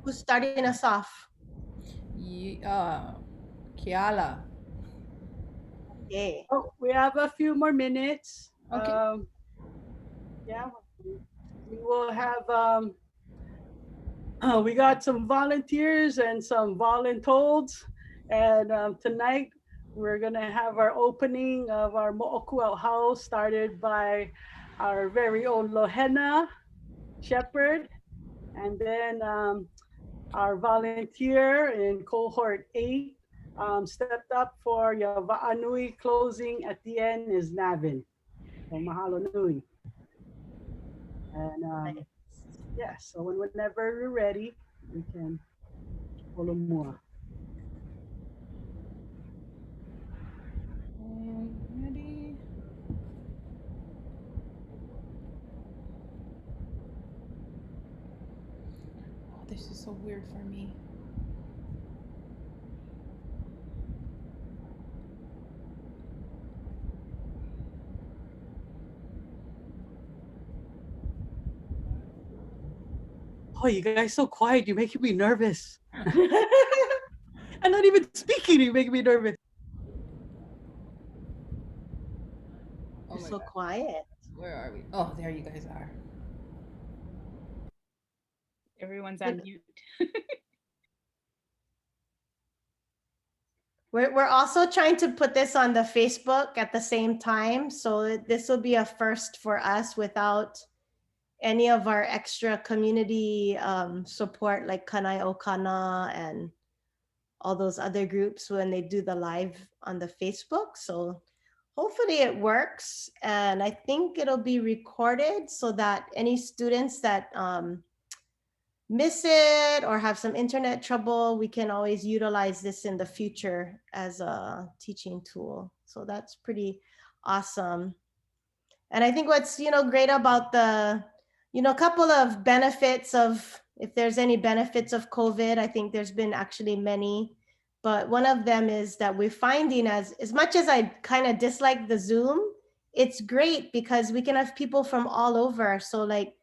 Who's starting us off? Kiala. Okay. Oh, we have a few more minutes. Okay. Yeah, we will have, we got some volunteers and some voluntold. And tonight we're gonna have our opening of our Mo'okuel house started by our very own Lohena Shepherd. And then our volunteer in cohort 8 stepped up for Yava'anui closing at the end is Navin. So mahalo nui. And yeah, so whenever we're ready, we can Olumua. Ready? Oh, this is so weird for me. Oh, you guys so quiet. You're making me nervous. I'm not even speaking. You're making me nervous. Oh You're my so God. quiet. Where are we? Oh, there you guys are. Everyone's on mute. We're also trying to put this on the Facebook at the same time. So this will be a first for us without any of our extra community support like Kanai Okana and all those other groups when they do the live on the Facebook. So hopefully it works. And I think it'll be recorded so that any students that miss it or have some internet trouble, we can always utilize this in the future as a teaching tool. So that's pretty awesome. And I think what's, great about the, a couple of benefits of, if there's any benefits of COVID, I think there's been actually many, but one of them is that we're finding as much as I kind of dislike the Zoom, it's great because we can have people from all over. So like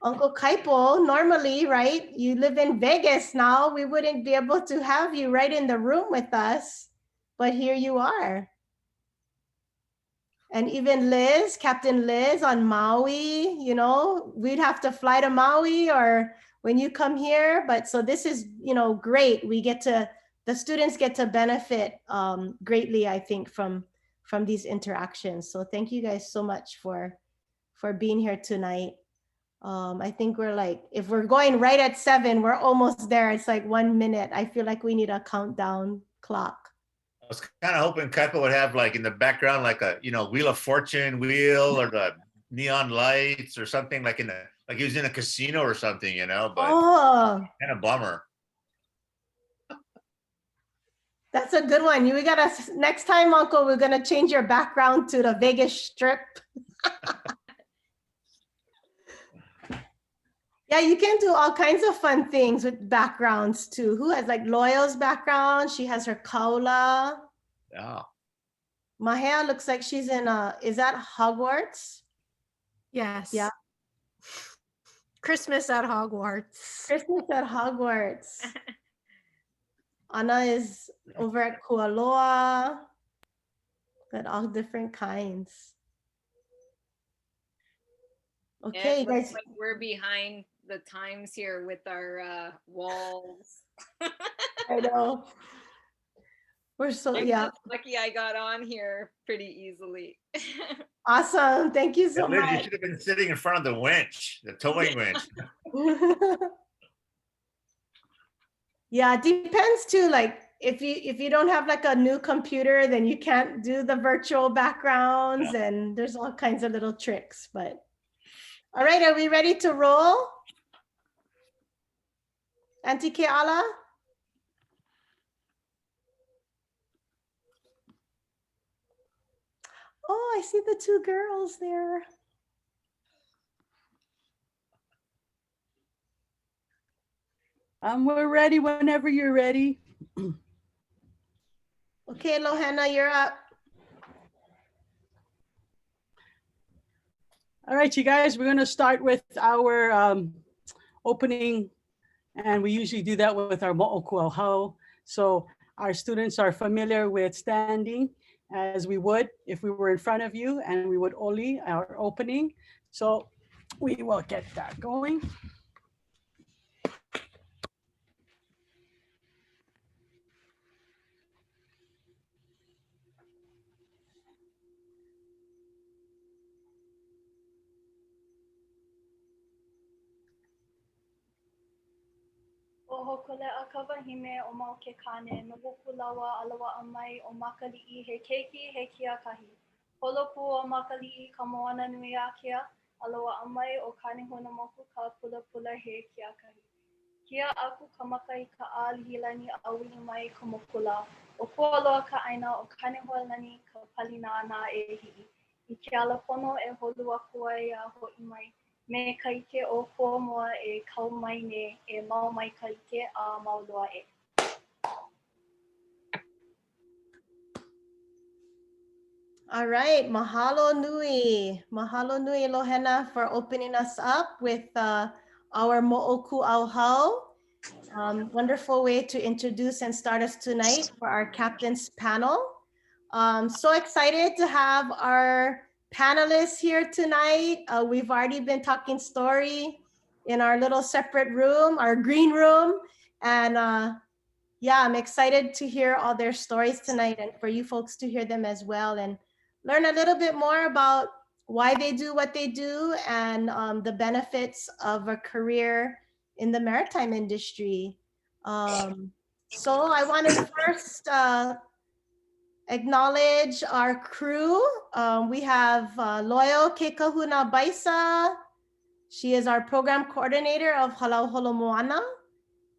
Uncle Kaipo, normally, right? You live in Vegas now. We wouldn't be able to have you right in the room with us, but here you are. And even Liz, Captain Liz on Maui, we'd have to fly to Maui or when you come here. But so this is, great. The students get to benefit greatly, I think, from these interactions. So thank you guys so much for being here tonight. I think we're like, if we're going right at 7, we're almost there. It's like 1 minute. I feel like we need a countdown clock. I was kind of hoping Kaipa would have like in the background, like a, Wheel of Fortune wheel or the neon lights or something like like he was in a casino or something, but kind of bummer. That's a good one. We gotta, next time, Uncle, we're gonna change your background to the Vegas Strip. Yeah, you can do all kinds of fun things with backgrounds too. Who has like Loyal's background? She has her kaula. Yeah. Mahea looks like she's in is that Hogwarts? Yes. Yeah. Christmas at Hogwarts. Christmas at Hogwarts. Anna is over at Kualoa. Got all different kinds. Okay, guys. Like we're behind the times here with our walls. I know. We're so, I'm lucky I got on here pretty easily. Awesome. Thank you so Liz, much. you should have been sitting in front of the winch, the towing winch. Yeah, it depends too. Like if you don't have like a new computer, then you can't do the virtual backgrounds and there's all kinds of little tricks, but all right, are we ready to roll? Auntie Keala? Oh, I see the 2 girls there. We're ready whenever you're ready. Okay, Lohena, you're up. All right, you guys, we're gonna start with our opening And we usually do that with our mo'okuauhau. So our students are familiar with standing as we would if we were in front of you, and we would oli our opening. So we will get that going. O hokole a kawahime o mau ke kane, no wuku lawa alawa a mai o makali'i he keiki he kia kahi. Holopu o makali'i ka moana nui a kia, alawa a mai o kanihuna moku ka pula pula he kia kahi. Kia aku ka maka I ka ālihilani a uli mai ka mokula. O kualoa ka aina o kanehoalani ka palina ana e hi'i. I ke ala pono e holu aku ai a ho'i mai. Me ka ike o kua moa e kau mai ne e mau mai ka ike a mau loa e. All right, mahalo nui. Mahalo nui Lohena for opening us up with our mo'oku auhau. Wonderful way to introduce and start us tonight for our captain's panel. So excited to have our panelists here tonight. We've already been talking story in our little separate room, our green room. And yeah, I'm excited to hear all their stories tonight and for you folks to hear them as well and learn a little bit more about why they do what they do and the benefits of a career in the maritime industry. So I want to first acknowledge our crew. We have Loyal Kekahuna Baisa. She is our program coordinator of Halau Holo Moana.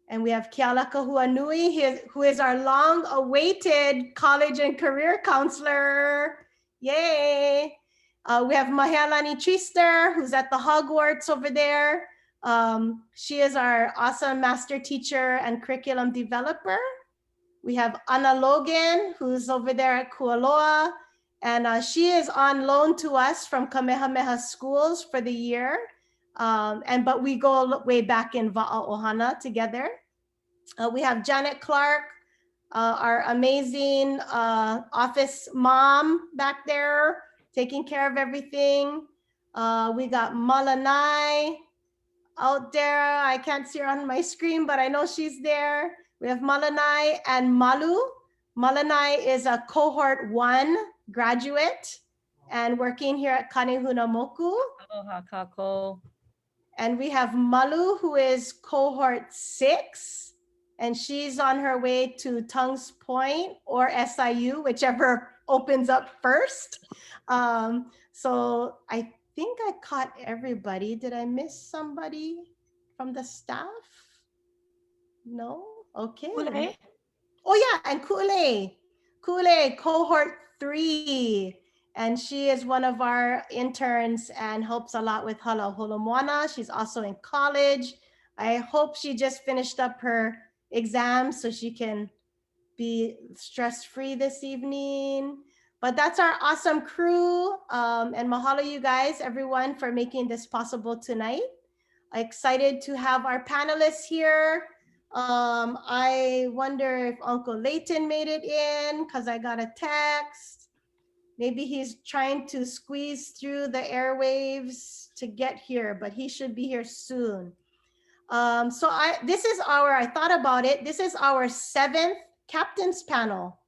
And we have Kealaka Huanui, who is our long-awaited college and career counselor. Yay! We have Mahealani Trister, who's at the Hogwarts over there. She is our awesome master teacher and curriculum developer. We have Anna Logan, who's over there at Kualoa. And she is on loan to us from Kamehameha Schools for the year. But we go way back in Va'aohana together. We have Janet Clark, our amazing office mom back there, taking care of everything. We got Malanai out there. I can't see her on my screen, but I know she's there. We have Malanai and Malu. Malanai is a cohort 1 graduate and working here at Kanehuna Moku. Aloha kako. And we have Malu, who is cohort 6, and she's on her way to Tongues Point or SIU, whichever opens up first. So I think I caught everybody. Did I miss somebody from the staff? No? Okay. Kule. Oh yeah, and Kule. Kule, cohort 3. And she is one of our interns and helps a lot with Hala Holo Moana. She's also in college. I hope she just finished up her exams so she can be stress-free this evening. But that's our awesome crew. And mahalo you guys, everyone, for making this possible tonight. Excited to have our panelists here. I wonder if Uncle Layton made it in because I got a text. Maybe he's trying to squeeze through the airwaves to get here, but he should be here soon. I thought about it. This is our 7th captain's panel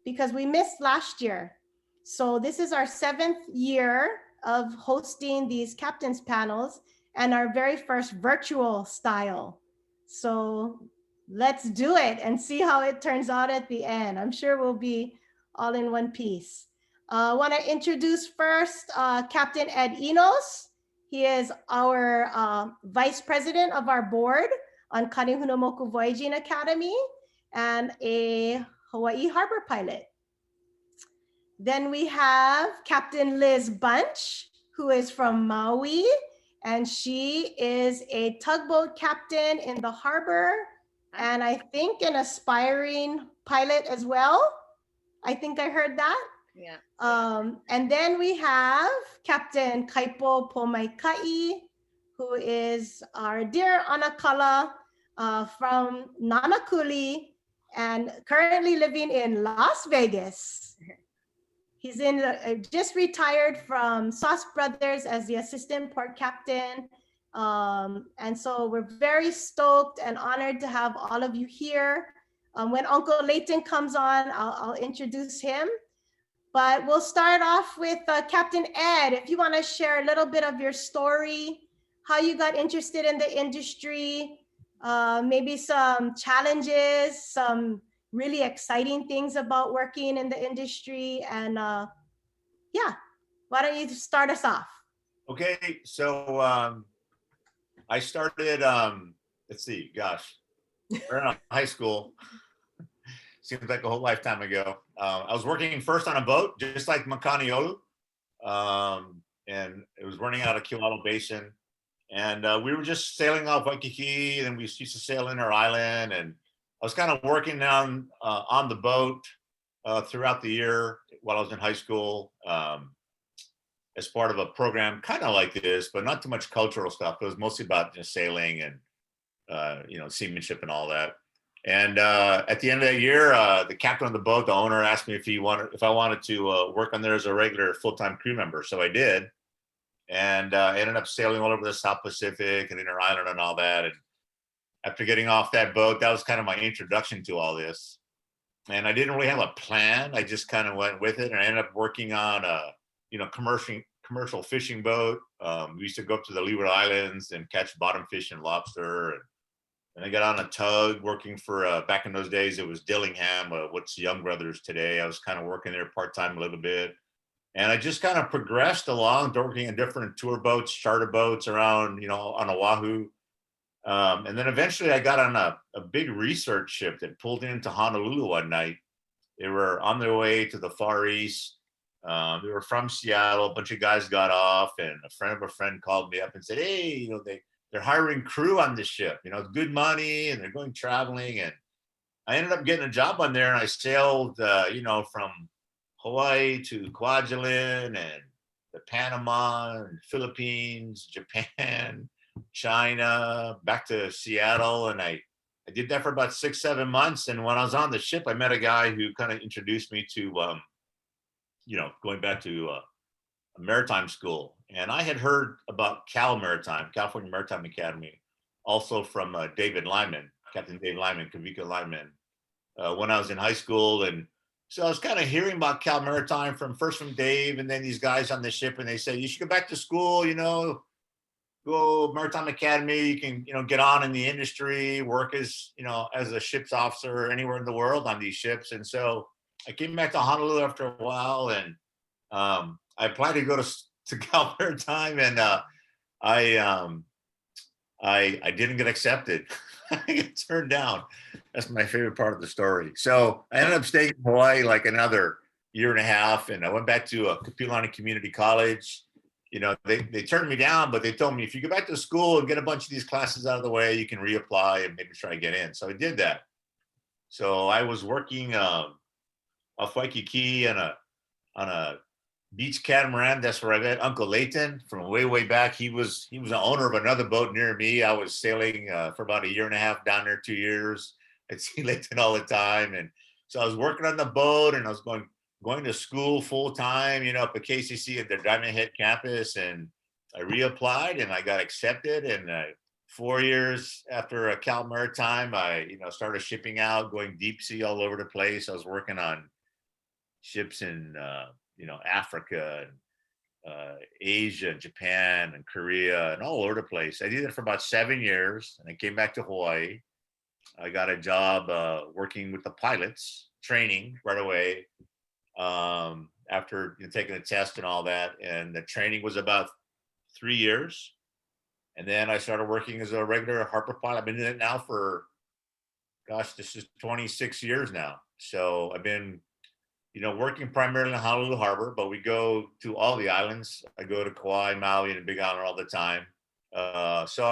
because we missed last year. So this is our 7th year of hosting these captain's panels and our very first virtual style. So let's do it and see how it turns out at the end. I'm sure we'll be all in one piece. I want to introduce first Captain Ed Enos. He is our vice president of our board on Kanehunamoku Voyaging Academy and a Hawaii harbor pilot. Then we have Captain Liz Bunch, who is from Maui, and she is a tugboat captain in the harbor, and I think an aspiring pilot as well. I think I heard that. Yeah. And then we have Captain Kaipo Pomaikai, who is our dear Anakala from Nanakuli and currently living in Las Vegas. He's just retired from Sauce Brothers as the assistant port captain. And so we're very stoked and honored to have all of you here. When Uncle Layton comes on, I'll introduce him. But we'll start off with Captain Ed. If you want to share a little bit of your story, how you got interested in the industry, maybe some challenges, some really exciting things about working in the industry. And yeah, why don't you start us off? Okay, so I started, let's see, gosh, right out of high school. Seems like a whole lifetime ago. I was working first on a boat, just like Makaniolu, and it was running out of Kewalo Basin. And we were just sailing off Waikiki, and we used to sail in our island. And I was kind of working down on the boat throughout the year while I was in high school as part of a program kind of like this, but not too much cultural stuff. It was mostly about just sailing and seamanship and all that. And at the end of that year, the captain of the boat, the owner, asked me if I wanted to work on there as a regular full-time crew member. So I did, and I ended up sailing all over the South Pacific and Inter Island and all that. And after getting off that boat, that was kind of my introduction to all this. And I didn't really have a plan. I just kind of went with it, and I ended up working on a commercial fishing boat. We used to go up to the Leeward Islands and catch bottom fish and lobster. And I got on a tug working for, back in those days, it was Dillingham, what's Young Brothers today. I was kind of working there part-time a little bit. And I just kind of progressed along, working in different tour boats, charter boats around, on Oahu. And then eventually I got on a big research ship that pulled into Honolulu one night. They were on their way to the Far East. They were from Seattle. A bunch of guys got off, and a friend of a friend called me up and said, hey, they're hiring crew on this ship, good money, and they're going traveling. And I ended up getting a job on there, and I sailed, from Hawaii to Kwajalein and the Panama and Philippines, Japan, China, back to Seattle. And I did that for about 6-7 months. And when I was on the ship, I met a guy who kind of introduced me to, going back to a maritime school. And I had heard about California Maritime Academy, also from David Lyman, Captain Dave Lyman, Kavika Lyman, when I was in high school. And so I was kind of hearing about Cal Maritime from Dave, and then these guys on the ship, and they said, you should go back to school, go Maritime Academy, you can, get on in the industry, work as a ship's officer anywhere in the world on these ships. And so I came back to Honolulu after a while, and I applied to go to Cal Maritime, and I didn't get accepted. I got turned down. That's my favorite part of the story. So I ended up staying in Hawaii like another year and a half, and I went back to Kapilani Community College. They turned me down, but they told me, if you go back to school and get a bunch of these classes out of the way, you can reapply and maybe try to get in. So I did that. So I was working off Waikiki on a beach catamaran. That's where I met Uncle Layton from way back. He was an owner of another boat near me. I was sailing for about 1.5 years down there, 2 years. I'd see Layton all the time. And so I was working on the boat, and I was going to school full time, up at KCC at the Diamond Head campus. And I reapplied, and I got accepted. And 4 years after Cal Maritime, I started shipping out, going deep sea all over the place. I was working on ships in Africa and Asia, Japan, and Korea, and all over the place. I did it for about 7 years, and I came back to Hawaii. I got a job working with the pilots, training right away after taking a test and all that. And the training was about 3 years. And then I started working as a regular harbor pilot. I've been doing it now for, this is 26 years now. So I've been working primarily in Honolulu Harbor, but we go to all the islands. I go to Kauai, Maui, and Big Island all the time. So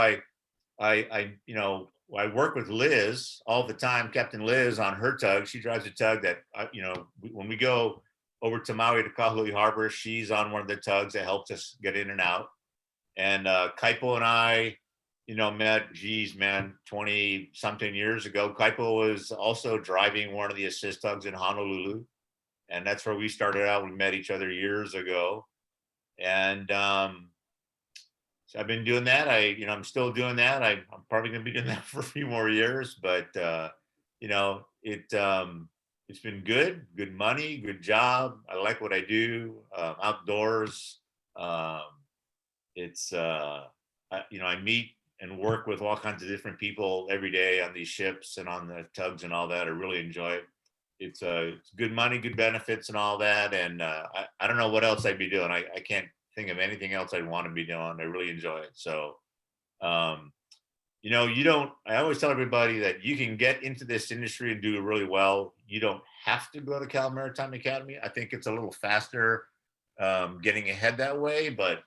I work with Liz all the time, Captain Liz, on her tug. She drives a tug that, when we go over to Maui to Kahului Harbor, she's on one of the tugs that helps us get in and out. And Kaipo and I, met, geez, man, 20 something years ago. Kaipo was also driving one of the assist tugs in Honolulu. And that's where we started out. We met each other years ago. And so I've been doing that. I'm still doing that. I'm probably going to be doing that for a few more years, but it's been good money, good job. I like what I do, outdoors. Um, it's I meet and work with all kinds of different people every day on these ships and on the tugs and all that. I really enjoy it. It's good money, good benefits and all that. And I don't know what else I'd be doing. I can't think of anything else I'd want to be doing. I really enjoy it. So, I always tell everybody that you can get into this industry and do really well. You don't have to go to Cal Maritime Academy. I think it's a little faster getting ahead that way. But,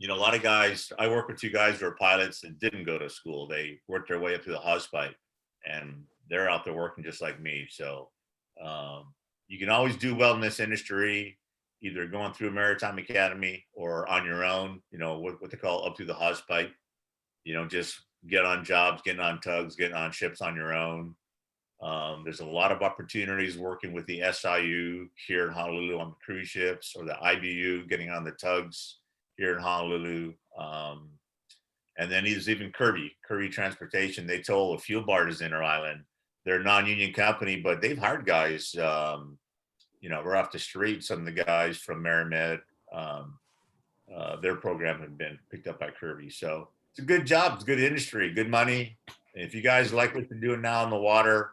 a lot of guys, I work with two guys who are pilots that didn't go to school. They worked their way up through the hosepipe and they're out there working just like me. So you can always do well in this industry, either going through a maritime academy or on your own, what they call up through the hosepipe. Just get on jobs, getting on tugs, getting on ships on your own. There's a lot of opportunities working with the SIU here in Honolulu on the cruise ships, or the IBU getting on the tugs here in Honolulu. And then there's even Kirby Transportation. They tow a fuel barges in our island. They're a non-union company, but they've hired guys, we're off the street. Some of the guys from Marimed, their program had been picked up by Kirby. So it's a good job. It's a good industry, good money. And if you guys like what you're doing now on the water,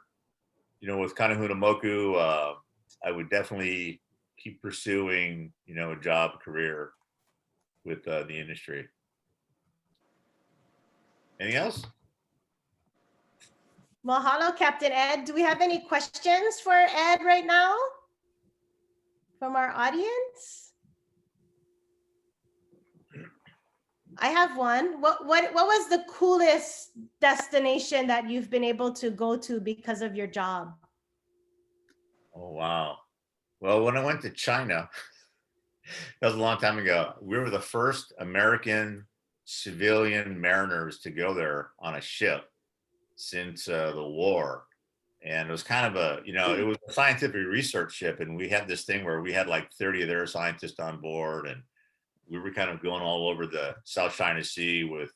with Kanahuna Moku, I would definitely keep pursuing, a job career with the industry. Anything else? Mahalo, Captain Ed. Do we have any questions for Ed right now from our audience? I have one. What was the coolest destination that you've been able to go to because of your job? Oh, wow. Well, when I went to China, that was a long time ago. We were the first American civilian mariners to go there on a ship since the war. And it was kind of it was a scientific research ship. And we had this thing where we had like 30 of their scientists on board. And we were kind of going all over the South China Sea with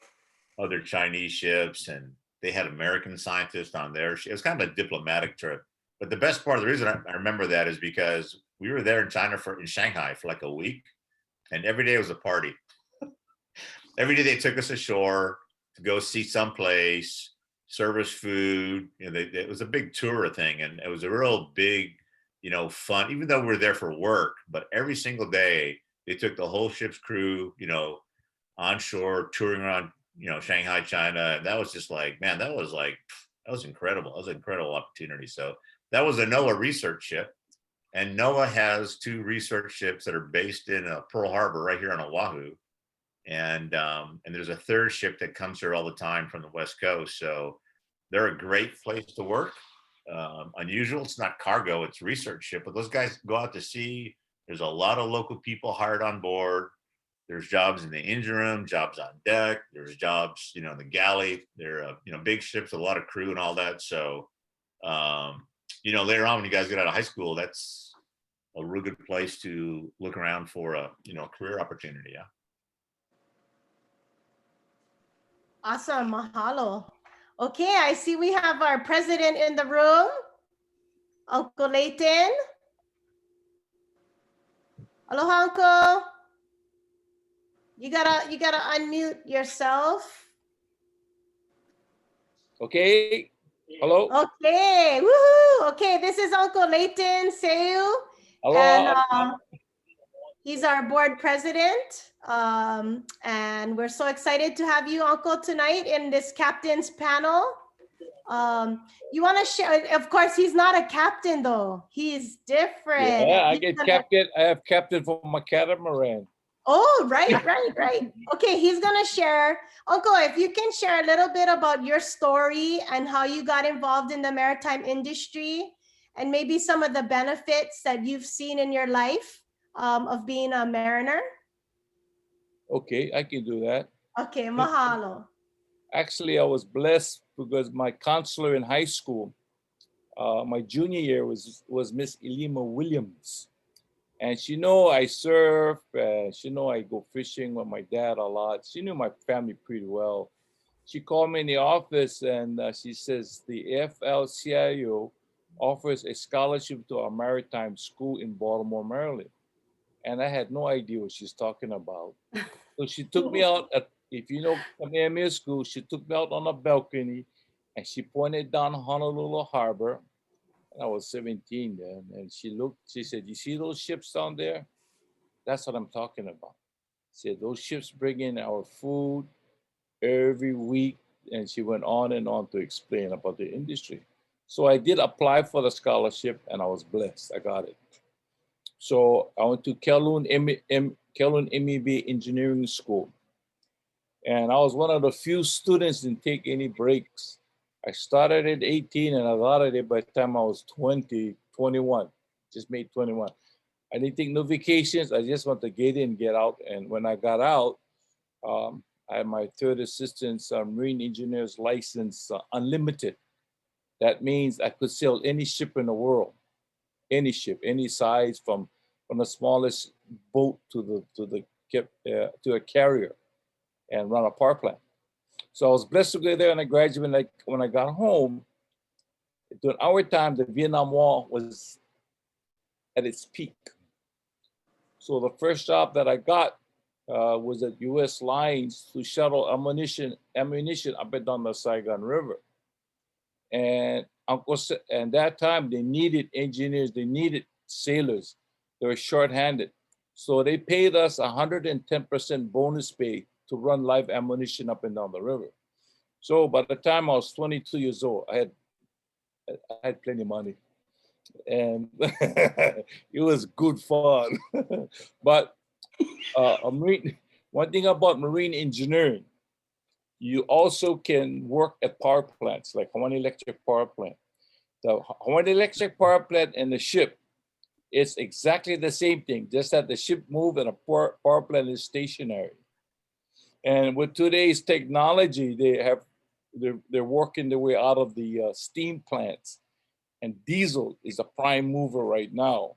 other Chinese ships. And they had American scientists on their ship. It was kind of a diplomatic trip. But the best part, the reason I remember that is because we were there in Shanghai for like a week. And every day was a party. Every day they took us ashore to go see someplace, serve us food. It was a big tour thing, and it was a real big, fun. Even though we were there for work, but every single day they took the whole ship's crew, onshore touring around, Shanghai, China, and that was just like, man, that was incredible. That was an incredible opportunity. So that was a NOAA research ship. And NOAA has two research ships that are based in Pearl Harbor, right here on Oahu, and there's a third ship that comes here all the time from the West Coast. So they're a great place to work. Unusual, it's not cargo, it's research ship, but those guys go out to sea. There's a lot of local people hired on board. There's jobs in the engine room, jobs on deck. There's jobs, in the galley. They're big ships, a lot of crew and all that. So later on when you guys get out of high school, that's a real good place to look around for a career opportunity. Yeah. Awesome, mahalo. Okay, I see we have our president in the room, Uncle Layton. Aloha, Uncle. You gotta unmute yourself. Okay. Hello. Okay. Woohoo. Okay, this is Uncle Layton Seu. Hello. And he's our board president. And we're so excited to have you, Uncle, tonight in this captain's panel. You want to share? Of course, he's not a captain, though. He's different. Yeah, I get captain. I have captain for my catamaran. Oh, right. Okay, he's gonna share. Uncle, if you can share a little bit about your story and how you got involved in the maritime industry, and maybe some of the benefits that you've seen in your life of being a mariner. Okay, I can do that. Okay, mahalo. Actually, I was blessed because my counselor in high school, my junior year was Miss Elima Williams. And she know I surf, she know I go fishing with my dad a lot. She knew my family pretty well. She called me in the office and she says the FLCIO offers a scholarship to our maritime school in Baltimore, Maryland. And I had no idea what she's talking about. So she took me out at, if you know Kamehameha School, she took me out on a balcony and she pointed down Honolulu Harbor. And I was 17 then. And she looked, she said, you see those ships down there? That's what I'm talking about. She said, those ships bring in our food every week. And she went on and on to explain about the industry. So I did apply for the scholarship and I was blessed. I got it. So I went to Kelun MEB Engineering School. And I was one of the few students didn't take any breaks. I started at 18 and I got it by the time I was 20, 21, just made 21. I didn't take no vacations. I just want to get in, get out. And when I got out, I had my third assistant's marine engineer's license, unlimited. That means I could sail any ship in the world, any ship, any size, from the smallest boat to a carrier, and run a power plant. So I was blessed to go there and I graduated. Like when I got home, during our time, the Vietnam War was at its peak. So the first job that I got was at U.S. Lines to shuttle ammunition up and down the Saigon River. And and that time they needed engineers, they needed sailors. They were short-handed. So they paid us 110% bonus pay to run live ammunition up and down the river. So by the time I was 22 years old, I had plenty of money. And it was good fun. But one thing about marine engineering, you also can work at power plants like Hawaii Electric Power Plant. The Hawaii Electric Power Plant and the ship, it's exactly the same thing, just that the ship moves and a power plant is stationary. And with today's technology, they're working their way out of the steam plants. And diesel is a prime mover right now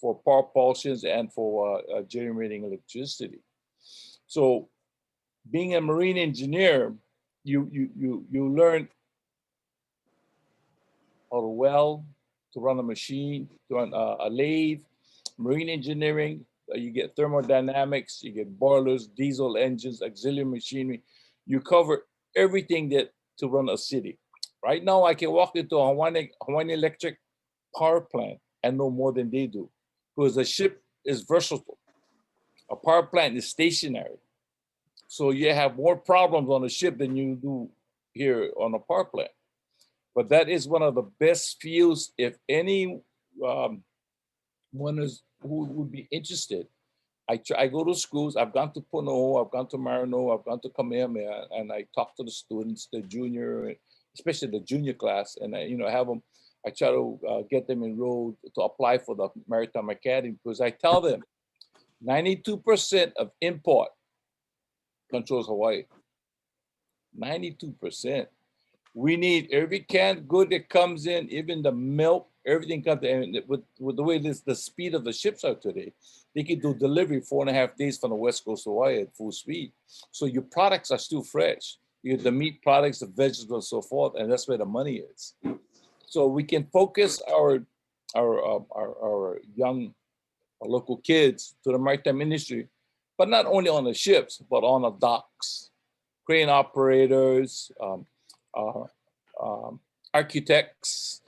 for power propulsions and for generating electricity. So being a marine engineer, you learn how to weld, to run a machine, to run a lathe, marine engineering, you get thermodynamics, you get boilers, diesel engines, auxiliary machinery. You cover everything that to run a city. Right now, I can walk into a Hawaii Electric power plant and know more than they do because the ship is versatile. A power plant is stationary. So you have more problems on a ship than you do here on a power plant. But that is one of the best fields if any one is who would be interested. I go to schools. I've gone to Puno, I've gone to Marino, I've gone to Kamehameha, and I talk to the students, the junior, especially the junior class, and I, have them. I try to get them enrolled to apply for the Maritime Academy because I tell them 92% of import controls Hawaii. 92%. We need every canned good that comes in, even the milk, everything comes in. With the way the speed of the ships are today, they can do delivery 4.5 days from the West Coast of Hawaii at full speed. So your products are still fresh. You have the meat products, the vegetables, so forth, and that's where the money is. So we can focus our young local kids to the maritime industry, but not only on the ships, but on the docks, crane operators, architects.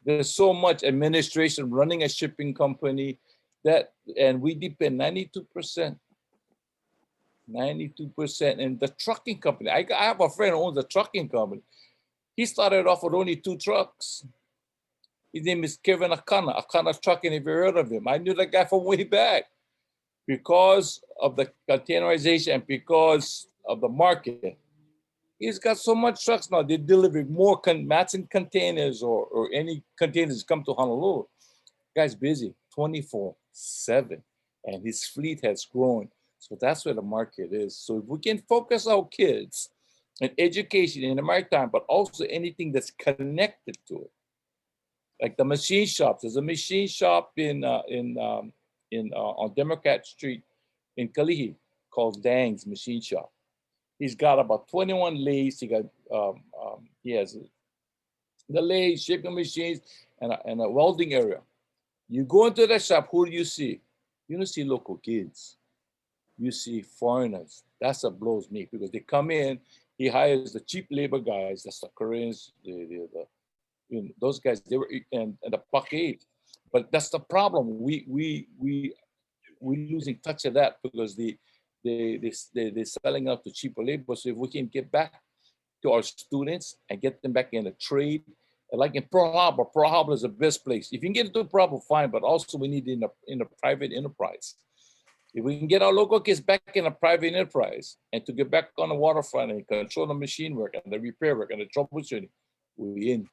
There's so much administration running a shipping company and we depend 92%. 92%. And the trucking company, I have a friend who owns a trucking company. He started off with only 2 trucks. His name is Kevin Akana. Akana Trucking, if you heard of him. I knew that guy from way back. Because of the containerization and because of the market, he's got so much trucks now. They deliver more Matson containers or any containers come to Honolulu. Guy's busy 24/7, and his fleet has grown. So that's where the market is. So if we can focus our kids and education in the maritime, but also anything that's connected to it. Like the machine shops. There's a machine shop on Democrat Street in Kalihi called Dang's Machine Shop. He's got about 21 lathes. He has the lathe, shaping machines, and a welding area. You go into the shop, who do you see? You don't see local kids. You see foreigners. That's what blows me, because they come in, he hires the cheap labor guys, that's the Koreans, those guys, they were, and the Pakistan. But that's the problem. We losing touch of that because they're selling out to cheaper labor. So if we can get back to our students and get them back in the trade, like in Pearl Harbor is the best place. If you can get into Pearl Harbor, fine, but also we need in a private enterprise. If we can get our local kids back in a private enterprise and to get back on the waterfront and control the machine work and the repair work and the troubleshooting, we're in.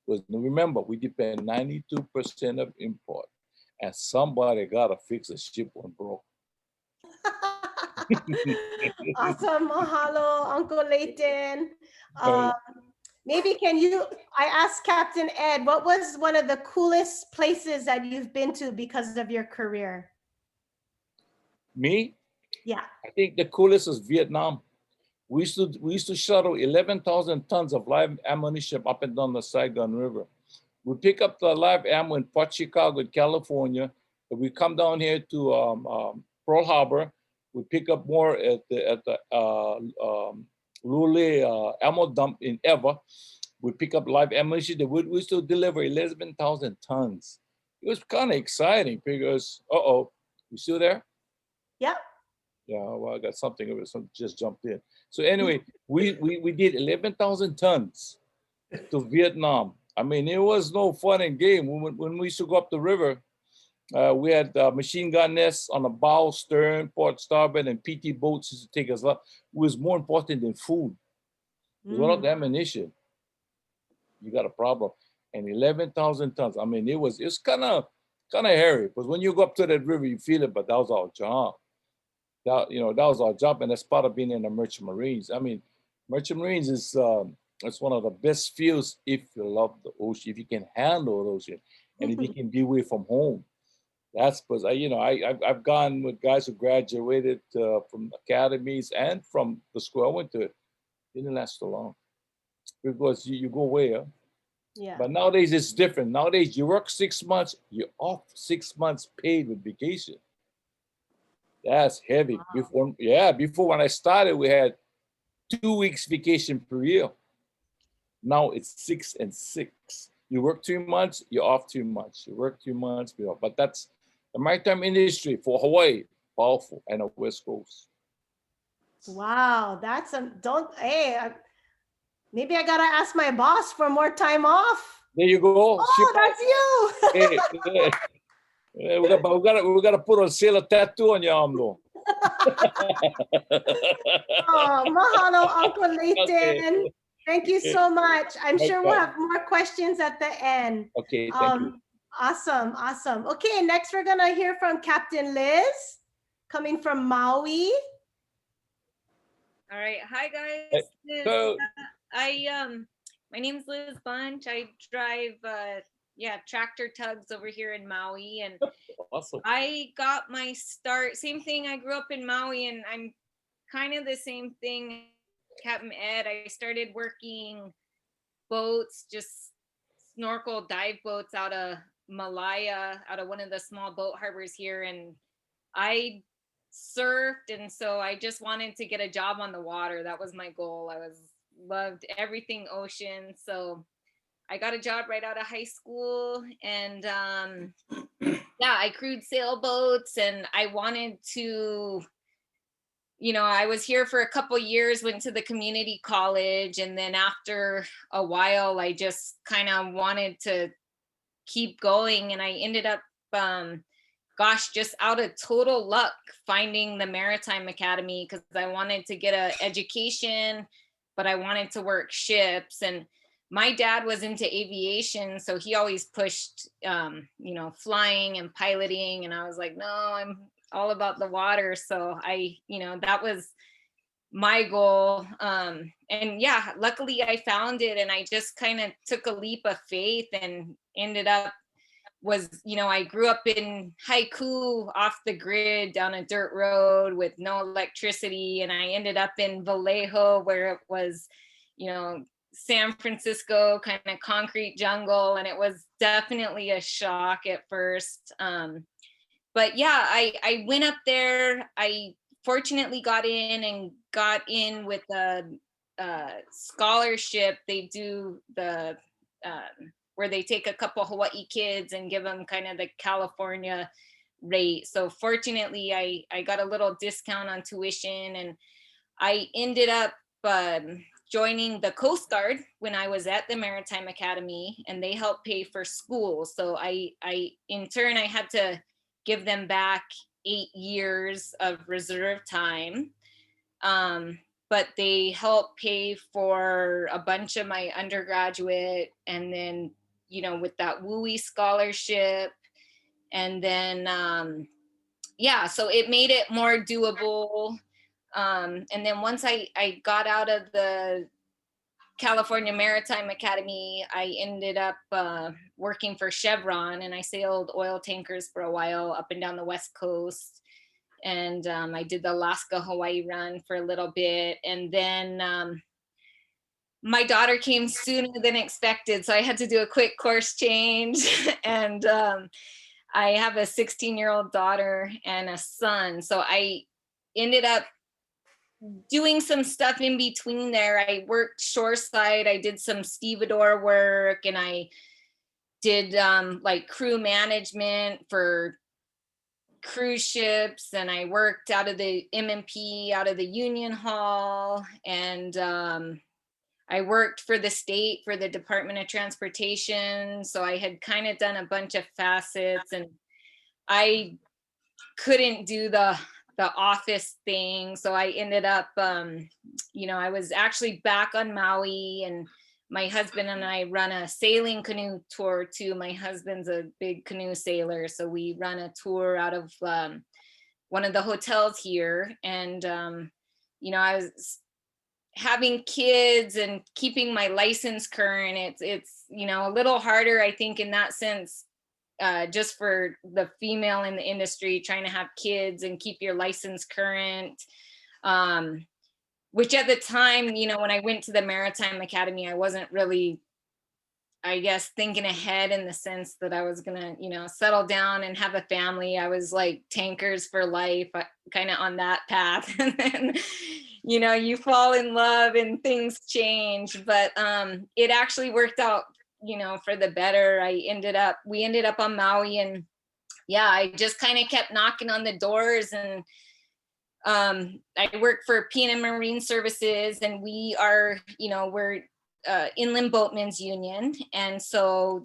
Because remember, we depend 92% of import, and somebody gotta fix a ship when broke. Awesome. Mahalo, Uncle Layton. Right. Maybe I asked Captain Ed, what was one of the coolest places that you've been to because of your career? Me? Yeah. I think the coolest is Vietnam. We used to shuttle 11,000 tons of live ammunition up and down the Saigon River. We pick up the live ammo in Port Chicago, in California. And we come down here to Pearl Harbor. We pick up more at the Lule ammo dump in Eva. We pick up live ammunition. We still deliver 11,000 tons. It was kind of exciting because, you still there? Yeah. Yeah, well, I got something just jumped in. So anyway, we did 11,000 tons to Vietnam. I mean, it was no fun and game. When we used to go up the river, we had machine gun nests on the bow, stern, port, starboard, and PT boats used to take us up. It was more important than food. Without ammunition, you got a problem. And 11,000 tons. I mean, it's kind of hairy, because when you go up to that river, you feel it. But that was our job. That was our job, and that's part of being in the Merchant Marines. I mean, Merchant Marines is it's one of the best fields if you love the ocean, if you can handle the ocean, and if you can be away from home. That's because I've gone with guys who graduated from academies and from the school I went to. It didn't last so long because you go away. Huh? Yeah. But nowadays it's different. Nowadays you work 6 months, you're off 6 months paid with vacation. That's heavy. Wow. Before when I started, we had 2 weeks vacation per year. Now it's 6 and 6. You work 2 months, you're off 2 months. You work 2 months, you're off. But that's the maritime industry for Hawaii, powerful, and the West Coast. Wow, maybe I gotta ask my boss for more time off. There you go. Oh, that's you. Hey, we gotta put a sailor tattoo on your arm though. Oh, mahalo, Uncle Layton. Okay. Thank you so much. I'm sure we'll have more questions at the end. Okay, thank you. Awesome. Okay, next we're gonna hear from Captain Liz, coming from Maui. All right, hi guys. My name's Liz Bunch. I drive tractor tugs over here in Maui, and awesome. I got my start, same thing. I grew up in Maui, and I'm kind of the same thing, Captain Ed. I started working boats, just snorkel dive boats out of Malaya, out of one of the small boat harbors here, and I surfed, and so I just wanted to get a job on the water. That was my goal. Loved everything ocean, so I got a job right out of high school, and I crewed sailboats, and I wanted to, I was here for a couple years, went to the community college, and then after a while, I just kind of wanted to keep going, and I ended up, just out of total luck, finding the Maritime Academy, because I wanted to get an education, but I wanted to work ships. And my dad was into aviation, so he always pushed, flying and piloting. And I was like, no, I'm all about the water. So that was my goal. And yeah, luckily I found it, and I just kind of took a leap of faith and ended up I grew up in Haiku off the grid down a dirt road with no electricity. And I ended up in Vallejo where it was, San Francisco kind of concrete jungle. And it was definitely a shock at first. But yeah, I went up there. I fortunately got in with a scholarship. They do the where they take a couple Hawaii kids and give them kind of the California rate. So fortunately, I got a little discount on tuition, and I ended up joining the Coast Guard when I was at the Maritime Academy, and they helped pay for school. So I in turn, I had to give them back 8 years of reserve time. But they helped pay for a bunch of my undergraduate, and then, with that WUI scholarship. And then, so it made it more doable. And then once I got out of the California Maritime Academy, I ended up working for Chevron, and I sailed oil tankers for a while up and down the West Coast. And I did the Alaska Hawaii run for a little bit. And then my daughter came sooner than expected, so I had to do a quick course change. And I have a 16-year-old daughter and a son. So I ended up doing some stuff in between there. I worked shoreside. I did some stevedore work, and I did like crew management for cruise ships, and I worked out of the M&P, out of the Union Hall, and I worked for the state, for the Department of Transportation. So I had kind of done a bunch of facets, and I couldn't do the office thing. So I ended up, I was actually back on Maui, and my husband and I run a sailing canoe tour too. My husband's a big canoe sailor. So we run a tour out of one of the hotels here. And, I was having kids and keeping my license current. It's a little harder, I think, in that sense, just for the female in the industry, trying to have kids and keep your license current. Which at the time, when I went to the Maritime Academy, I wasn't really, I guess, thinking ahead in the sense that I was gonna, settle down and have a family. I was like tankers for life, kind of on that path. And then, you fall in love and things change. But it actually worked out, for the better. We ended up on Maui, and yeah, I just kind of kept knocking on the doors. And I work for P&M Marine Services, and we are, we're Inland Boatmen's Union. And so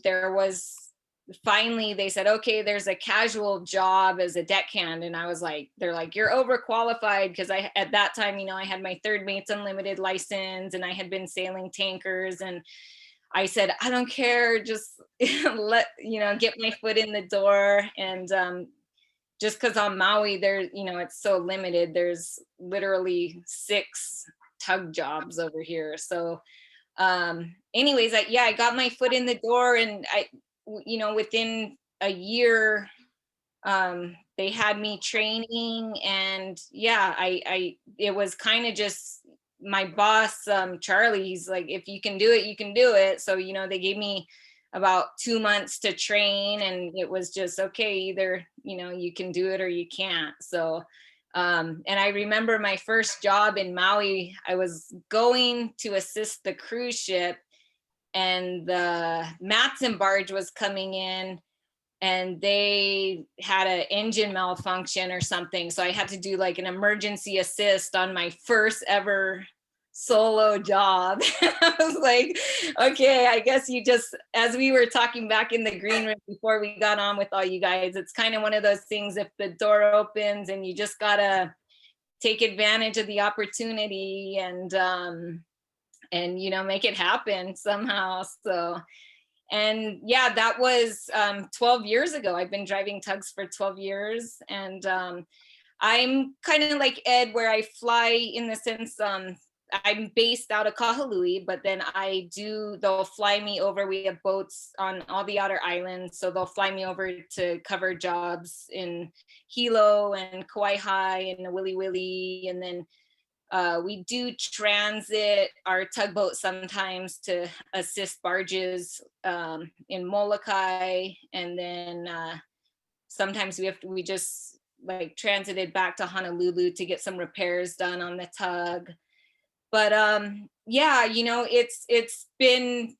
finally they said, okay, there's a casual job as a deckhand. And I was like, they're like, you're overqualified, because at that time, I had my third Mates Unlimited license, and I had been sailing tankers. And I said, I don't care, just get my foot in the door. And just because on Maui, it's so limited. There's literally 6 tug jobs over here. So anyways, I got my foot in the door, and within a year, they had me training. And it was kind of just my boss, Charlie, he's like, if you can do it, you can do it. So, they gave me about 2 months to train, and it was just, okay, either, you can do it or you can't. So, and I remember my first job in Maui, I was going to assist the cruise ship, and the Matson barge was coming in, and they had an engine malfunction or something. So I had to do like an emergency assist on my first ever solo job. I was like, okay, I guess as we were talking back in the green room before we got on with all you guys, it's kind of one of those things, if the door opens, and you just gotta take advantage of the opportunity and make it happen somehow. So, and yeah, that was 12 years ago. I've been driving tugs for 12 years. And I'm kind of like Ed, where I fly in the sense, I'm based out of Kahului, but then they'll fly me over. We have boats on all the outer islands. So they'll fly me over to cover jobs in Hilo and Kauai High and Willy Willy. And then we do transit our tugboat sometimes to assist barges in Molokai. And then sometimes we just like transited back to Honolulu to get some repairs done on the tug. But yeah, you know, it's been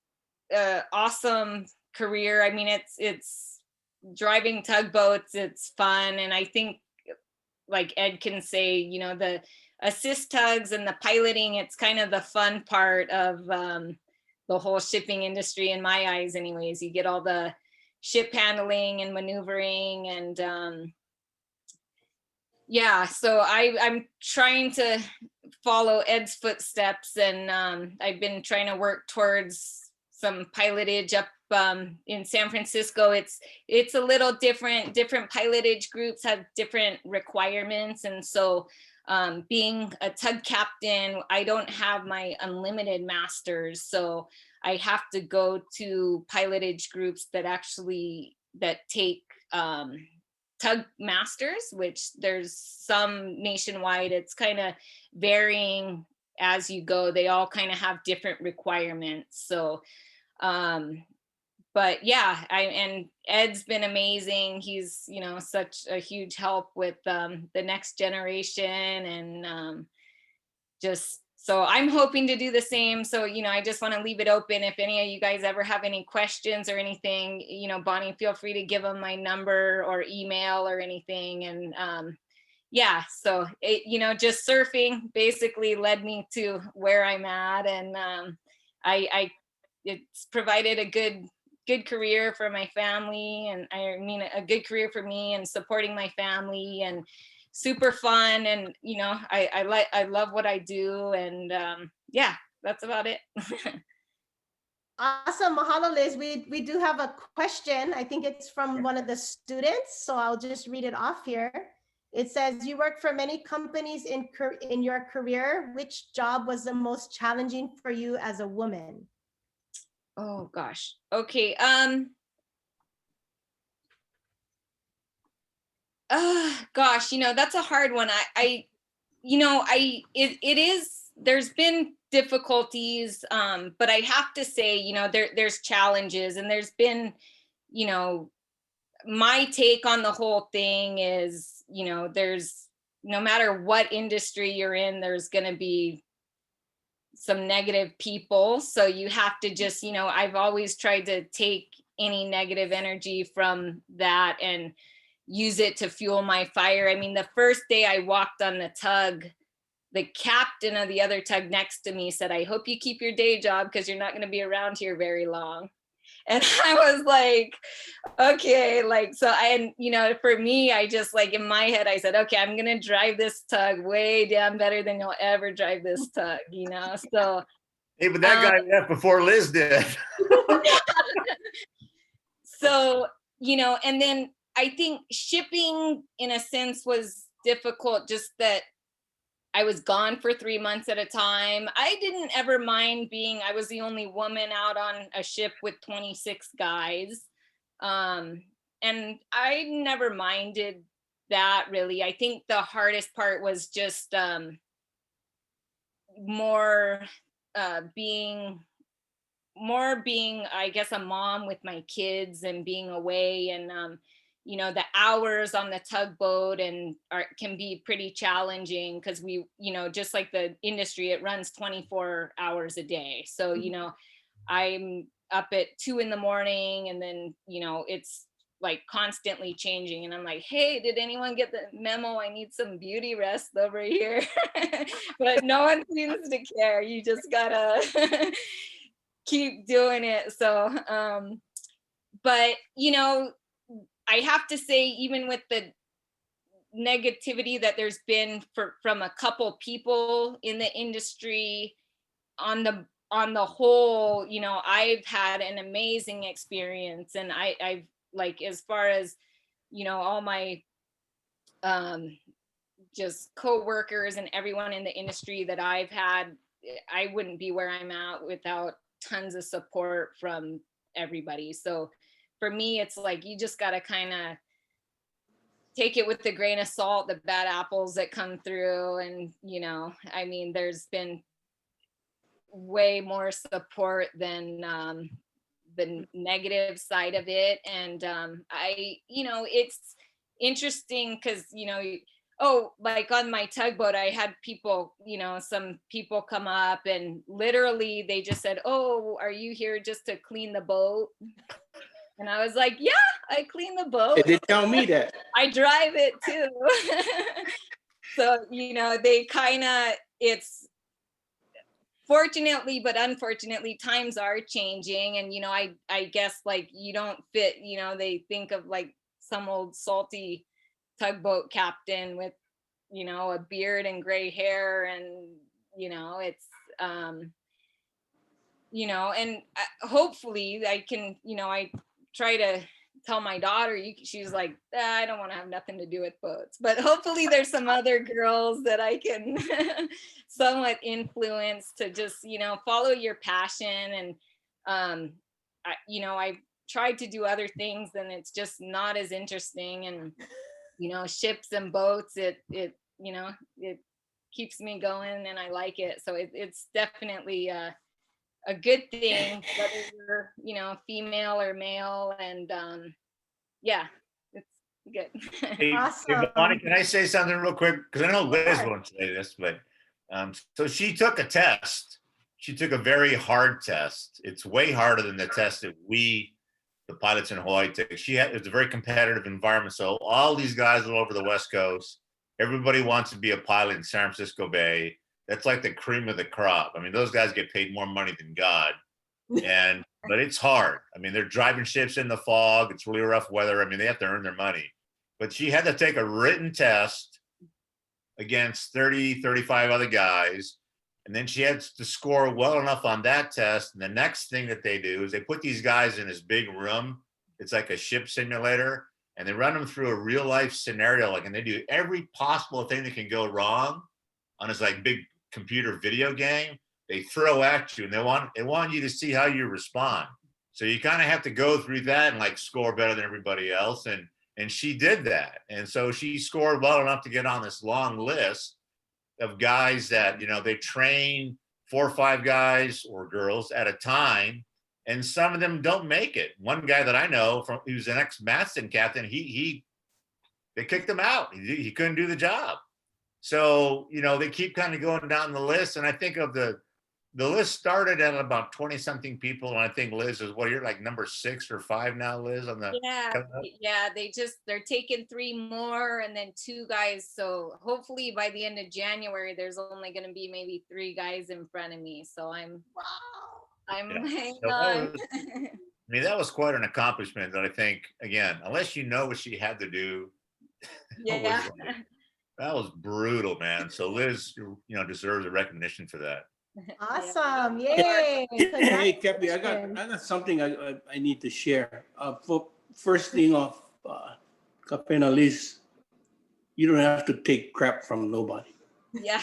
an awesome career. I mean, it's driving tugboats, it's fun. And I think like Ed can say, you know, the assist tugs and the piloting, it's kind of the fun part of the whole shipping industry in my eyes anyways. You get all the ship handling and maneuvering and yeah, so I'm trying to follow Ed's footsteps, and I've been trying to work towards some pilotage up in San Francisco. It's a little different. Different pilotage groups have different requirements, and so being a tug captain, I don't have my unlimited masters, so I have to go to pilotage groups that take tug masters, which there's some nationwide. It's kind of varying as you go. They all kind of have different requirements. So but yeah, and Ed's been amazing. He's, you know, such a huge help with the next generation, and just so I'm hoping to do the same. So, you know, I just want to leave it open. If any of you guys ever have any questions or anything, you know, Bonnie, feel free to give them my number or email or anything. And yeah, so you know, just surfing basically led me to where I'm at, and it's provided a good career for my family, and I mean a good career for me and supporting my family, and super fun. And you know, I love what I do, and yeah, that's about it. Awesome. Mahalo, Liz. We do have a question. I think it's from one of the students, so I'll just read it off here. It says, you work for many companies in your career. Which job was the most challenging for you as a woman? Oh gosh. Okay. Gosh, you know, that's a hard one. It is, there's been difficulties, but I have to say, you know, there's challenges, and there's been, you know, my take on the whole thing is, you know, there's, no matter what industry you're in, there's going to be some negative people. So you have to just, you know, I've always tried to take any negative energy from that and use it to fuel my fire. I mean, the first day I walked on the tug, the captain of the other tug next to me said, I hope you keep your day job because you're not going to be around here very long. And I was like, okay, like, so and you know, for me, I just like in my head, I said, okay, I'm going to drive this tug way down better than you'll ever drive this tug, you know? So. Hey, but that guy left before Liz did. So, you know, and then I think shipping in a sense was difficult, just that I was gone for 3 months at a time. I didn't ever mind I was the only woman out on a ship with 26 guys. And I never minded that really. I think the hardest part was just more being, I guess, a mom with my kids and being away, and you know, the hours on the tugboat can be pretty challenging because we, you know, just like the industry, it runs 24 hours a day. So, you know, I'm up at 2 a.m, and then, you know, it's like constantly changing, and I'm like, hey, did anyone get the memo? I need some beauty rest over here. But no one seems to care. You just gotta keep doing it. So but you know, I have to say, even with the negativity that there's been from a couple people in the industry, on the whole, you know, I've had an amazing experience. And I've like, as far as, you know, all my just co-workers and everyone in the industry that I've had. I wouldn't be where I'm at without tons of support from everybody. So for me, it's like you just got to kind of take it with a grain of salt, the bad apples that come through. And, you know, I mean, there's been way more support than the negative side of it. And you know, it's interesting because, you know, oh, like on my tugboat, I had people, you know, some people come up and literally they just said, oh, are you here just to clean the boat? And I was like, yeah, I clean the boat. They did tell me that. I drive it too. So, you know, they kind of, it's fortunately, but unfortunately, times are changing. And, you know, I guess like you don't fit, you know, they think of like some old salty tugboat captain with, you know, a beard and gray hair. And, you know, it's, you know, and hopefully I can, you know, I try to tell my daughter, she's like, I don't want to have nothing to do with boats, but hopefully there's some other girls that I can somewhat influence to just, you know, follow your passion. And, you know, I tried to do other things and it's just not as interesting. And, you know, ships and boats, it, you know, it keeps me going and I like it. So it's definitely, a good thing, whether you're, you know, female or male. And yeah, it's good. Hey, Awesome. Bonnie, can I say something real quick? Because I know Liz won't say this, but so she took a test. She took a very hard test. It's way harder than the test that we, the pilots in Hawaii, took. It's a very competitive environment. So all these guys all over the West Coast, everybody wants to be a pilot in San Francisco Bay. That's like the cream of the crop. I mean, those guys get paid more money than God. But it's hard. I mean, they're driving ships in the fog. It's really rough weather. I mean, they have to earn their money. But she had to take a written test against 30, 35 other guys. And then she had to score well enough on that test. And the next thing that they do is they put these guys in this big room. It's like a ship simulator. And they run them through a real life scenario. Like, and they do every possible thing that can go wrong on this like big computer video game. They throw at you and they want you to see how you respond. So you kind of have to go through that and like score better than everybody else. And she did that. And so she scored well enough to get on this long list of guys that, you know, they train 4 or 5 guys or girls at a time. And some of them don't make it. One guy that I know from, he was an ex-Matson captain. They kicked him out. He couldn't do the job. So, you know, they keep kind of going down the list. And I think of the list started at about 20 something people. And I think Liz is, you're like number 6 or 5 now, Liz, on the. Yeah. They're taking 3 more and then 2 guys. So hopefully by the end of January, there's only going to be maybe 3 guys in front of me. So I'm hanging on. I mean, that was quite an accomplishment that I think, again, unless you know what she had to do. Yeah. That was brutal, man. So Liz, you know, deserves a recognition for that. Awesome. Yay. Hey, Kepi, I got something I need to share. First thing off, Kapena Liz, you don't have to take crap from nobody. Yeah.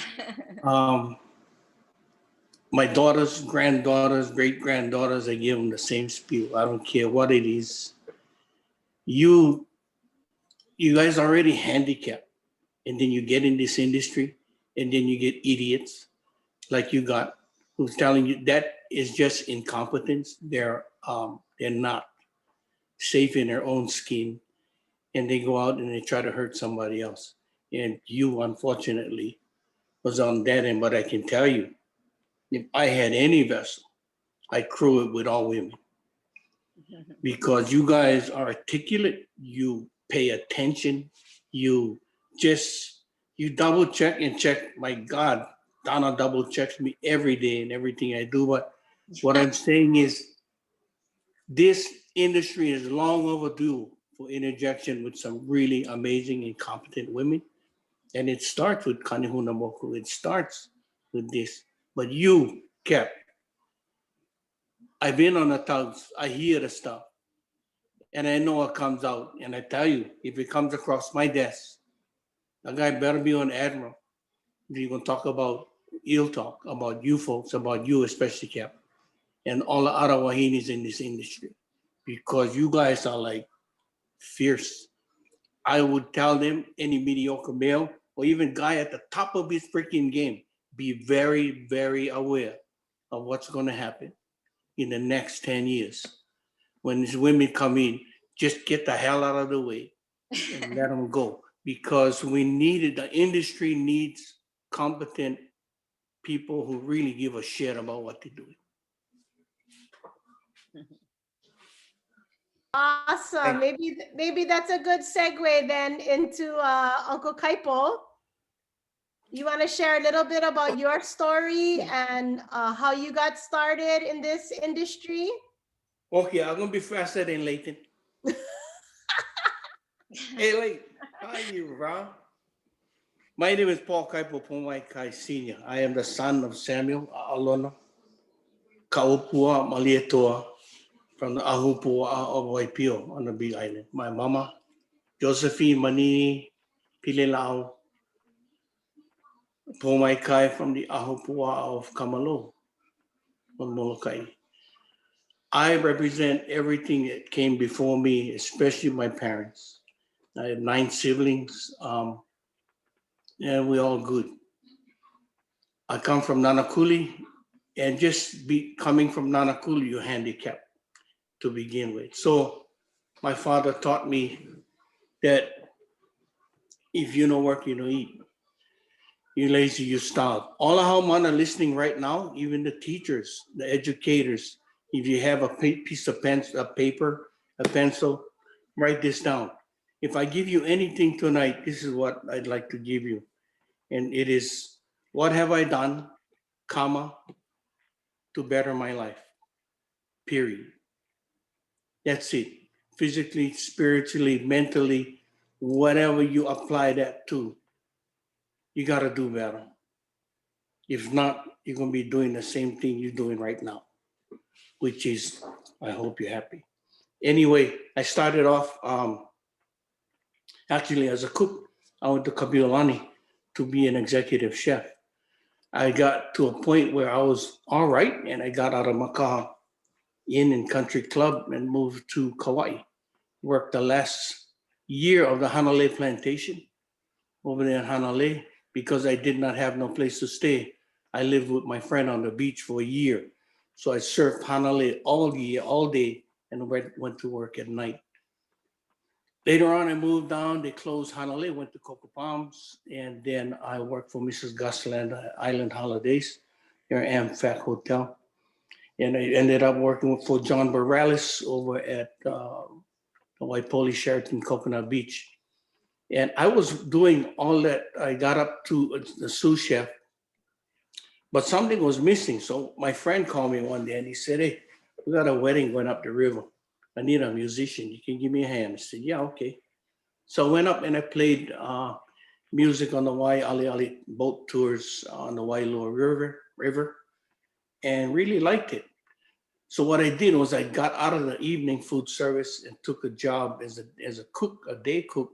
My daughters, granddaughters, great-granddaughters, I give them the same spiel. I don't care what it is. You guys are already handicapped. And then you get in this industry and then you get idiots like you got who's telling you that is just incompetence. They're not safe in their own skin and they go out and they try to hurt somebody else. And you, unfortunately, was on that end. But I can tell you, if I had any vessel, I'd crew it with all women because you guys are articulate, you pay attention, you double check and check. My God, Donna double checks me every day and everything I do. But what I'm saying is this industry is long overdue for interjection with some really amazing and competent women. And it starts with Kanehuna Moku. It starts with this. But you, Kep, I've been on the tugs. I hear the stuff. And I know it comes out. And I tell you, if it comes across my desk, That guy better be on Admiral. If you're gonna talk about, he'll talk about you folks, about you especially, Cap, and all the other Wahinis in this industry, because you guys are like fierce. I would tell them, any mediocre male or even guy at the top of his freaking game, be very, very aware of what's going to happen in the next 10 years. When these women come in, just get the hell out of the way and let them go, because we needed, the industry needs competent people who really give a shit about what they're doing. Awesome. Maybe that's a good segue then into Uncle Kaipo. You want to share a little bit about your story and how you got started in this industry? Okay, I'm gonna be faster than Layton. Hey, Layton, how are you, bro? My name is Paul Kaipo Pomai Kai Sr. I am the son of Samuel Alona Kaupua Malietoa from the Ahupua of Waipio on the Big Island. My mama, Josephine Manini Pilelao Pomai Kai from the Ahupua of Kamalo on Molokai. I represent everything that came before me, especially my parents. I have 9 siblings, and we're all good. I come from Nanakuli, and just coming from Nanakuli, you're handicapped to begin with. So my father taught me that if you don't work, you don't eat. You lazy, you starve. All of how are listening right now, even the teachers, the educators, if you have a piece of paper, a pencil, write this down. If I give you anything tonight, this is what I'd like to give you. And it is, what have I done, comma, to better my life, period. That's it. Physically, spiritually, mentally, whatever you apply that to, you got to do better. If not, you're going to be doing the same thing you're doing right now, which is, I hope you're happy. Anyway, I started off actually as a cook. I went to Kabiolani to be an executive chef. I got to a point where I was all right, and I got out of Makaha Inn and Country Club and moved to Kauai. Worked the last year of the Hanalei plantation over there in Hanalei because I did not have no place to stay. I lived with my friend on the beach for a year. So I served Hanalei all year, all day, and went to work at night. Later on, I moved down. They closed Hanalei, went to Coco Palms, and then I worked for Mrs. Gusland Island Holidays, here at Amfac Hotel. And I ended up working for John Borrellis over at the Waipoli Sheraton Coconut Beach. And I was doing all that. I got up to the sous chef, but something was missing. So my friend called me one day and he said, "Hey, we got a wedding going up the river. I need a musician. You can give me a hand." I said, "Yeah, okay." So I went up and I played music on the Waialeale boat tours on the Wailua River and really liked it. So what I did was I got out of the evening food service and took a job as a cook, a day cook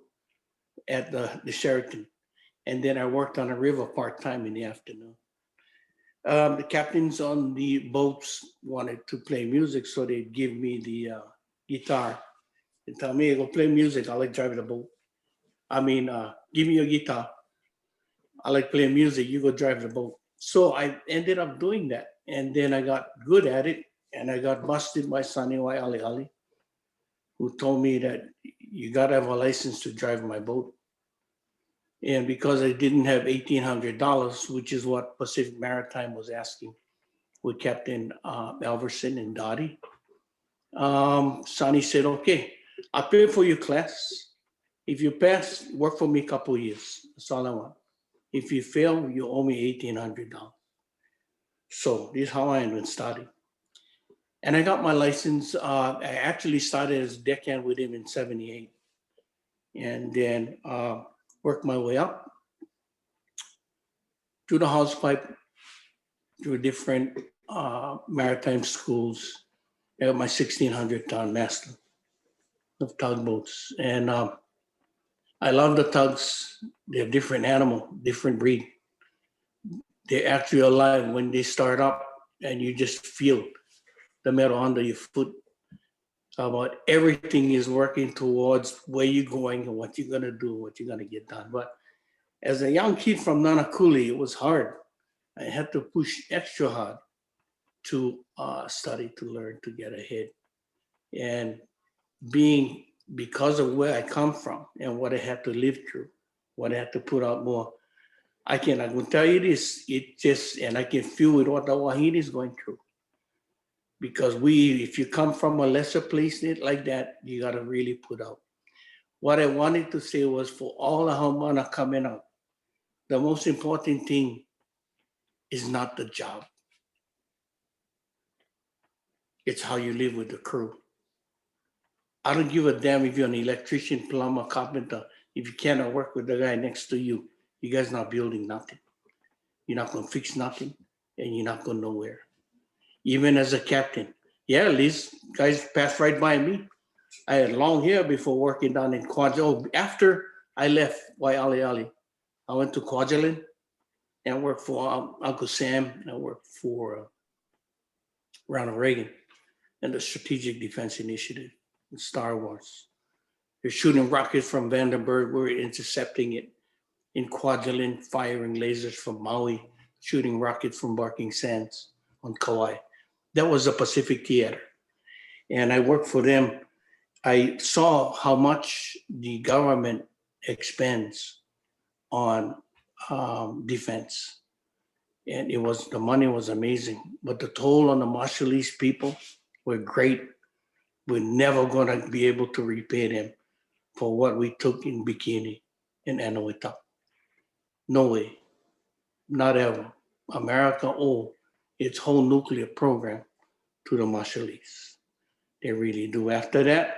at the Sheraton. And then I worked on a river part-time in the afternoon. The captains on the boats wanted to play music, so they'd give me the guitar and tell me, "Go play music, I like driving the boat. Give me your guitar. I like playing music, you go drive the boat." So I ended up doing that. And then I got good at it, and I got busted by Sonny Waialeale, who told me that you gotta have a license to drive my boat. And because I didn't have $1,800, which is what Pacific Maritime was asking with Captain Alverson and Dottie, Sonny said, "Okay, I'll pay for your class. If you pass, work for me a couple of years. That's all I want. If you fail, you owe me $1,800. So this is how I ended up starting. And I got my license. I actually started as a deckhand with him in 78. And then worked my way up through the house pipe, through different maritime schools. I got my 1,600-ton master of tugboats. And I love the tugs. They're different animal, different breed. They're actually alive when they start up, and you just feel the metal under your foot. About everything is working towards where you're going and what you're gonna do, what you're gonna get done. But as a young kid from Nanakuli, it was hard. I had to push extra hard to study, to learn, to get ahead. And because of where I come from and what I had to live through, what I had to put out more, I can tell you this, and I can feel it what the Wahine is going through. Because if you come from a lesser place like that, you gotta really put out. What I wanted to say was for all the Haumana coming out, the most important thing is not the job. It's how you live with the crew. I don't give a damn if you're an electrician, plumber, carpenter. If you cannot work with the guy next to you, you guys not building nothing. You're not gonna fix nothing, and you're not going nowhere. Even as a captain, yeah, these guys passed right by me. I had long hair before working down in Kwajalein. After I left Waialeale, I went to Kwajalein and worked for Uncle Sam, and I worked for Ronald Reagan and the Strategic Defense Initiative in Star Wars. They're shooting rockets from Vandenberg. We're intercepting it in Kwajalein, firing lasers from Maui, shooting rockets from Barking Sands on Kauai. That was the Pacific Theater. And I worked for them. I saw how much the government expends on defense. And the money was amazing. But the toll on the Marshallese people were great. We're never gonna be able to repay them for what we took in Bikini and Eniwetok. No way, not ever. America owed its whole nuclear program to the Marshallese. They really do. After that,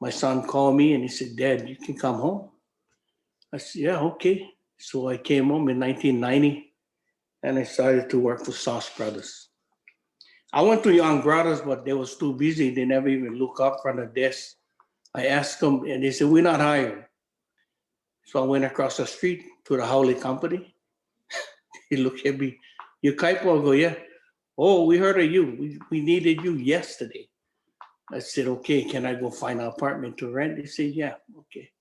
my son called me and he said, "Dad, you can come home." I said, "Yeah, okay." So I came home in 1990 and I started to work for Sauce Brothers. I went to Young Brothers, but they was too busy. They never even look up from the desk. I asked them and they said, "We're not hiring." So I went across the street to the Howley Company. He looked at me, "You Kaipo?" I go, "Yeah." "Oh, we heard of you. We needed you yesterday." I said, "Okay, can I go find an apartment to rent?" They said, "Yeah, okay."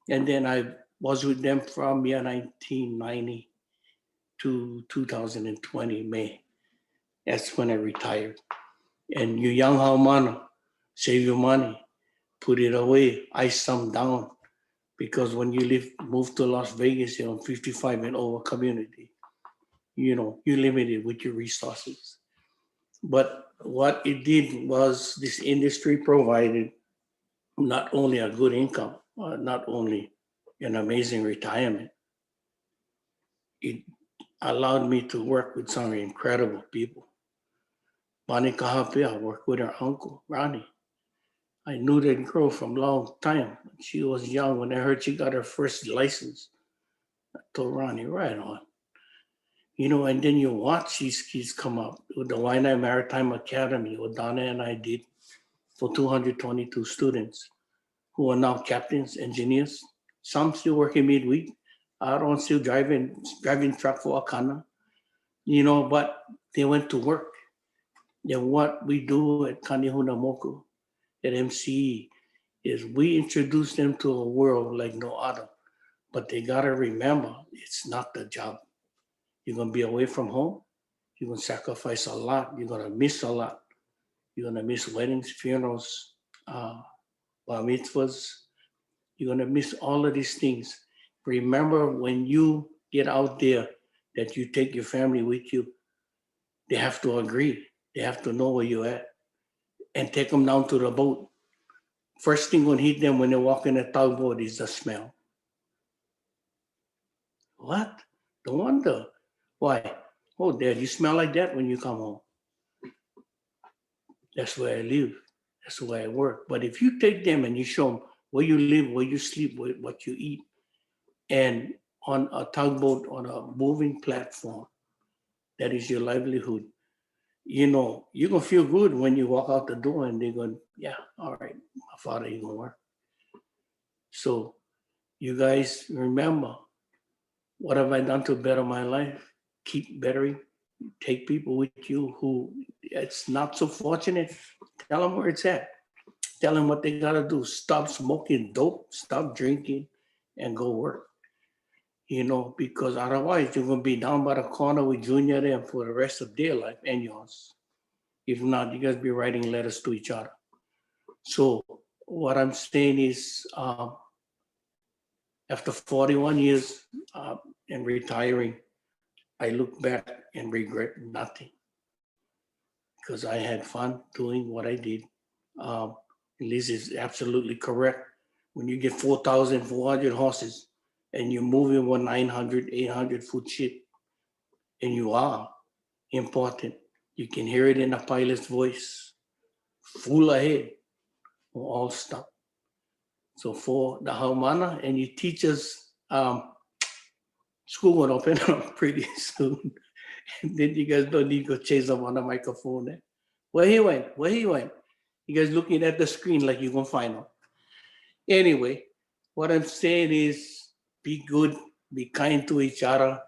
And then I was with them from 1990 to 2020, May. That's when I retired. And you young Haumana, save your money, put it away, ice some down. Because when you move to Las Vegas, you're on 55 and over community, you're limited with your resources. But what it did was this industry provided not only a good income, not only an amazing retirement, it allowed me to work with some incredible people. Bonnie Kahapia, I worked with her uncle, Ronnie. I knew that girl from a long time. She was young when I heard she got her first license. I told Ronnie, right on. And then you watch these kids come up with the Waianae Maritime Academy, what Donna and I did for 222 students who are now captains, engineers. Some still working midweek. Aaron still driving truck for Akana. But they went to work. And what we do at Kanihuna Moku, at MCE, is we introduce them to a world like no other. But they gotta remember, it's not the job. You're gonna be away from home. You're gonna sacrifice a lot. You're gonna miss a lot. You're gonna miss weddings, funerals, bar mitzvahs. You're gonna miss all of these things. Remember when you get out there that you take your family with you, they have to agree. They have to know where you're at and take them down to the boat. First thing gonna hit them when they walk in a tugboat is the smell. What? No wonder. Why? Oh, Dad, you smell like that when you come home. That's where I live. That's where I work. But if you take them and you show them where you live, where you sleep, what you eat, and on a tugboat, on a moving platform, that is your livelihood, you're going to feel good when you walk out the door and they're going, yeah, all right, my father, you're going to work. So You guys remember, what have I done to better my life? Keep bettering. Take people with you who it's not so fortunate. Tell them where it's at. Tell them what they gotta do. Stop smoking dope, stop drinking, and go work. Because otherwise you're gonna be down by the corner with Junior there for the rest of their life and yours. If not, you guys be writing letters to each other. So what I'm saying is, after 41 years and retiring, I look back and regret nothing because I had fun doing what I did. Liz is absolutely correct. When you get 4,400 horses and you're moving with 900, 800-foot ship, and you are important, you can hear it in the pilot's voice. Full ahead, or all stop. So for the Haumana, and you teach us, school will open up pretty soon. And then you guys don't need to go chase them on the microphone. Where he went? Where he went? You guys looking at the screen like you're gonna find him. Anyway, what I'm saying is be good, be kind to each other,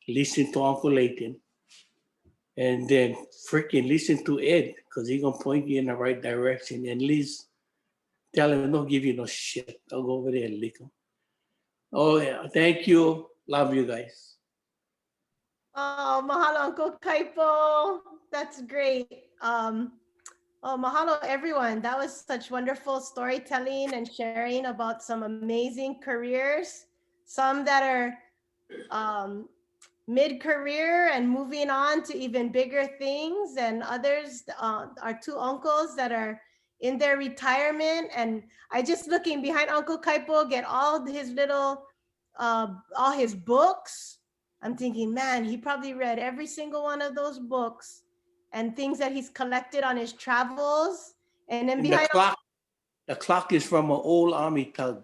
listen to Uncle Layton, and then freaking listen to Ed, because he's gonna point you in the right direction. And Liz, tell him don't give you no shit. I'll go over there and lick him. Oh yeah, thank you. Love you guys. Oh, mahalo, Uncle Kaipo. That's great. Oh, mahalo, everyone. That was such wonderful storytelling and sharing about some amazing careers. Some that are mid-career and moving on to even bigger things, and others, our two uncles that are in their retirement. And I just looking behind Uncle Kaipo, get all his little, all his books. I'm thinking, man, he probably read every single one of those books and things that he's collected on his travels. And then And behind the clock is from an old army tug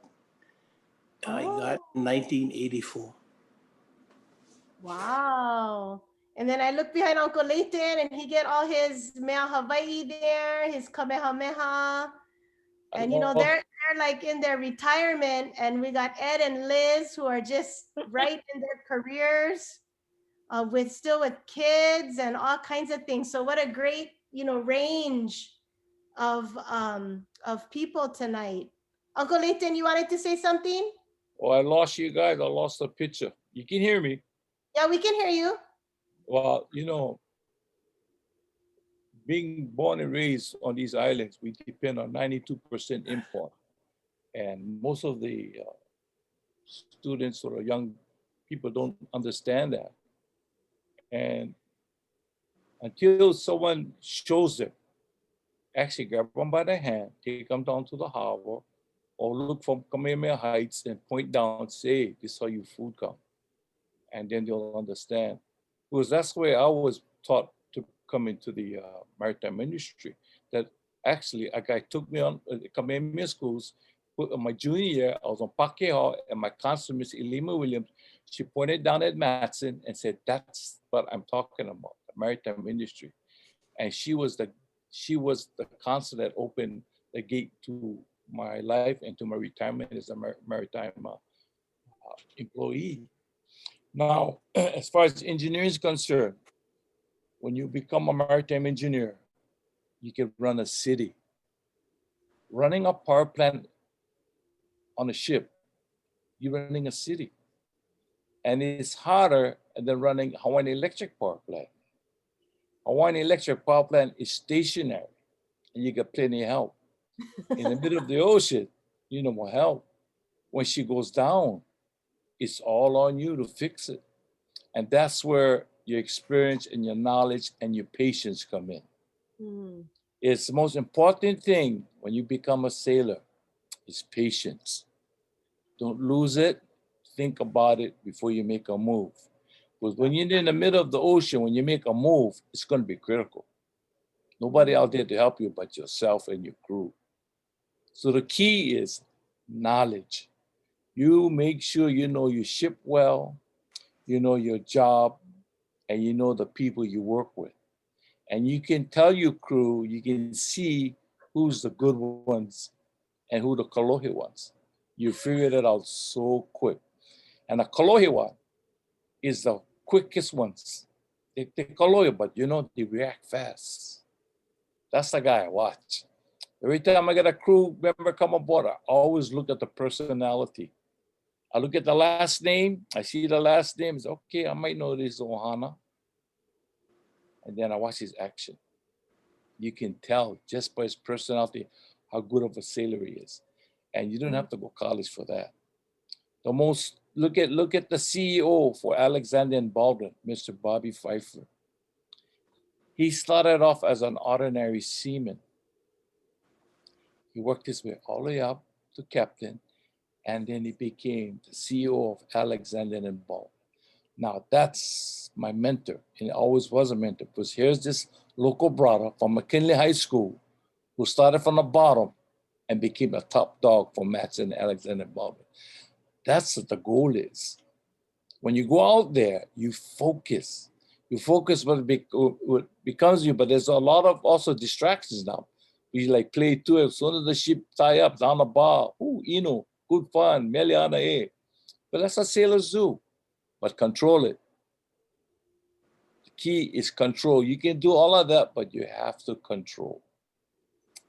I Oh. got in 1984. Wow. And then I look behind Uncle Layton and he get all his Mea Hawaii there, his Kamehameha. And they're like in their retirement, and we got Ed and Liz who are just right in their careers, with kids and all kinds of things. So what a great, range of people tonight. Uncle Layton, you wanted to say something? Oh, I lost you guys. I lost the picture. You can hear me. Yeah, we can hear you. Well, being born and raised on these islands, we depend on 92% import. And most of the students or young people don't understand that. And until someone shows them, actually grab them by the hand, take them down to the harbor, or look from Kamehameha Heights and point down, say, this is how your food come. And then they'll understand. Because that's the way I was taught to come into the maritime industry. That actually a guy took me on Kamehameha schools. My junior year, I was on Pakeha, and my counselor, Miss Elima Williams, she pointed down at Matson and said, that's what I'm talking about, the maritime industry. And she was the counselor that opened the gate to my life and to my retirement as a maritime employee. Now, as far as engineering is concerned, when you become a maritime engineer, you can run a city. Running a power plant on a ship, you're running a city. And it's harder than running Hawaiian Electric power plant. Hawaiian Electric power plant is stationary, and you get plenty of help. In the middle of the ocean, you know more help. When she goes down, it's all on you to fix it. And that's where your experience and your knowledge and your patience come in. Mm. It's the most important thing when you become a sailor is patience. Don't lose it. Think about it before you make a move. Because when you're in the middle of the ocean, when you make a move, it's going to be critical. Nobody out there to help you but yourself and your crew. So the key is knowledge. You make sure you know your ship well, you know your job, and you know the people you work with. And you can tell your crew, you can see who's the good ones and who the kalohe ones. You figured it out so quick. And the Kalohi one is the quickest ones. They Kalohi, but you know, they react fast. That's the guy I watch. Every time I get a crew member come aboard, I always look at the personality. I look at the last name. I see the last name. It's okay. I might know this Ohana. And then I watch his action. You can tell just by his personality how good of a sailor he is. And you don't have to go college for that. The most look at the CEO for Alexander and Baldwin, Mr. Bobby Pfeiffer. He started off as an ordinary seaman. He worked his way all the way up to captain, and then he became the CEO of Alexander and Baldwin. Now that's my mentor, and it always was a mentor, because here's this local brother from McKinley High School who started from the bottom and became a top dog for Matson and Alexander and Baldwin. That's what the goal is. When you go out there, you focus. You focus what becomes you, but there's a lot of also distractions now. We like play too. As soon as the ship tie up down the bar, good fun, Meliana, eh. But that's a sailor's do. But control it. The key is control. You can do all of that, but you have to control.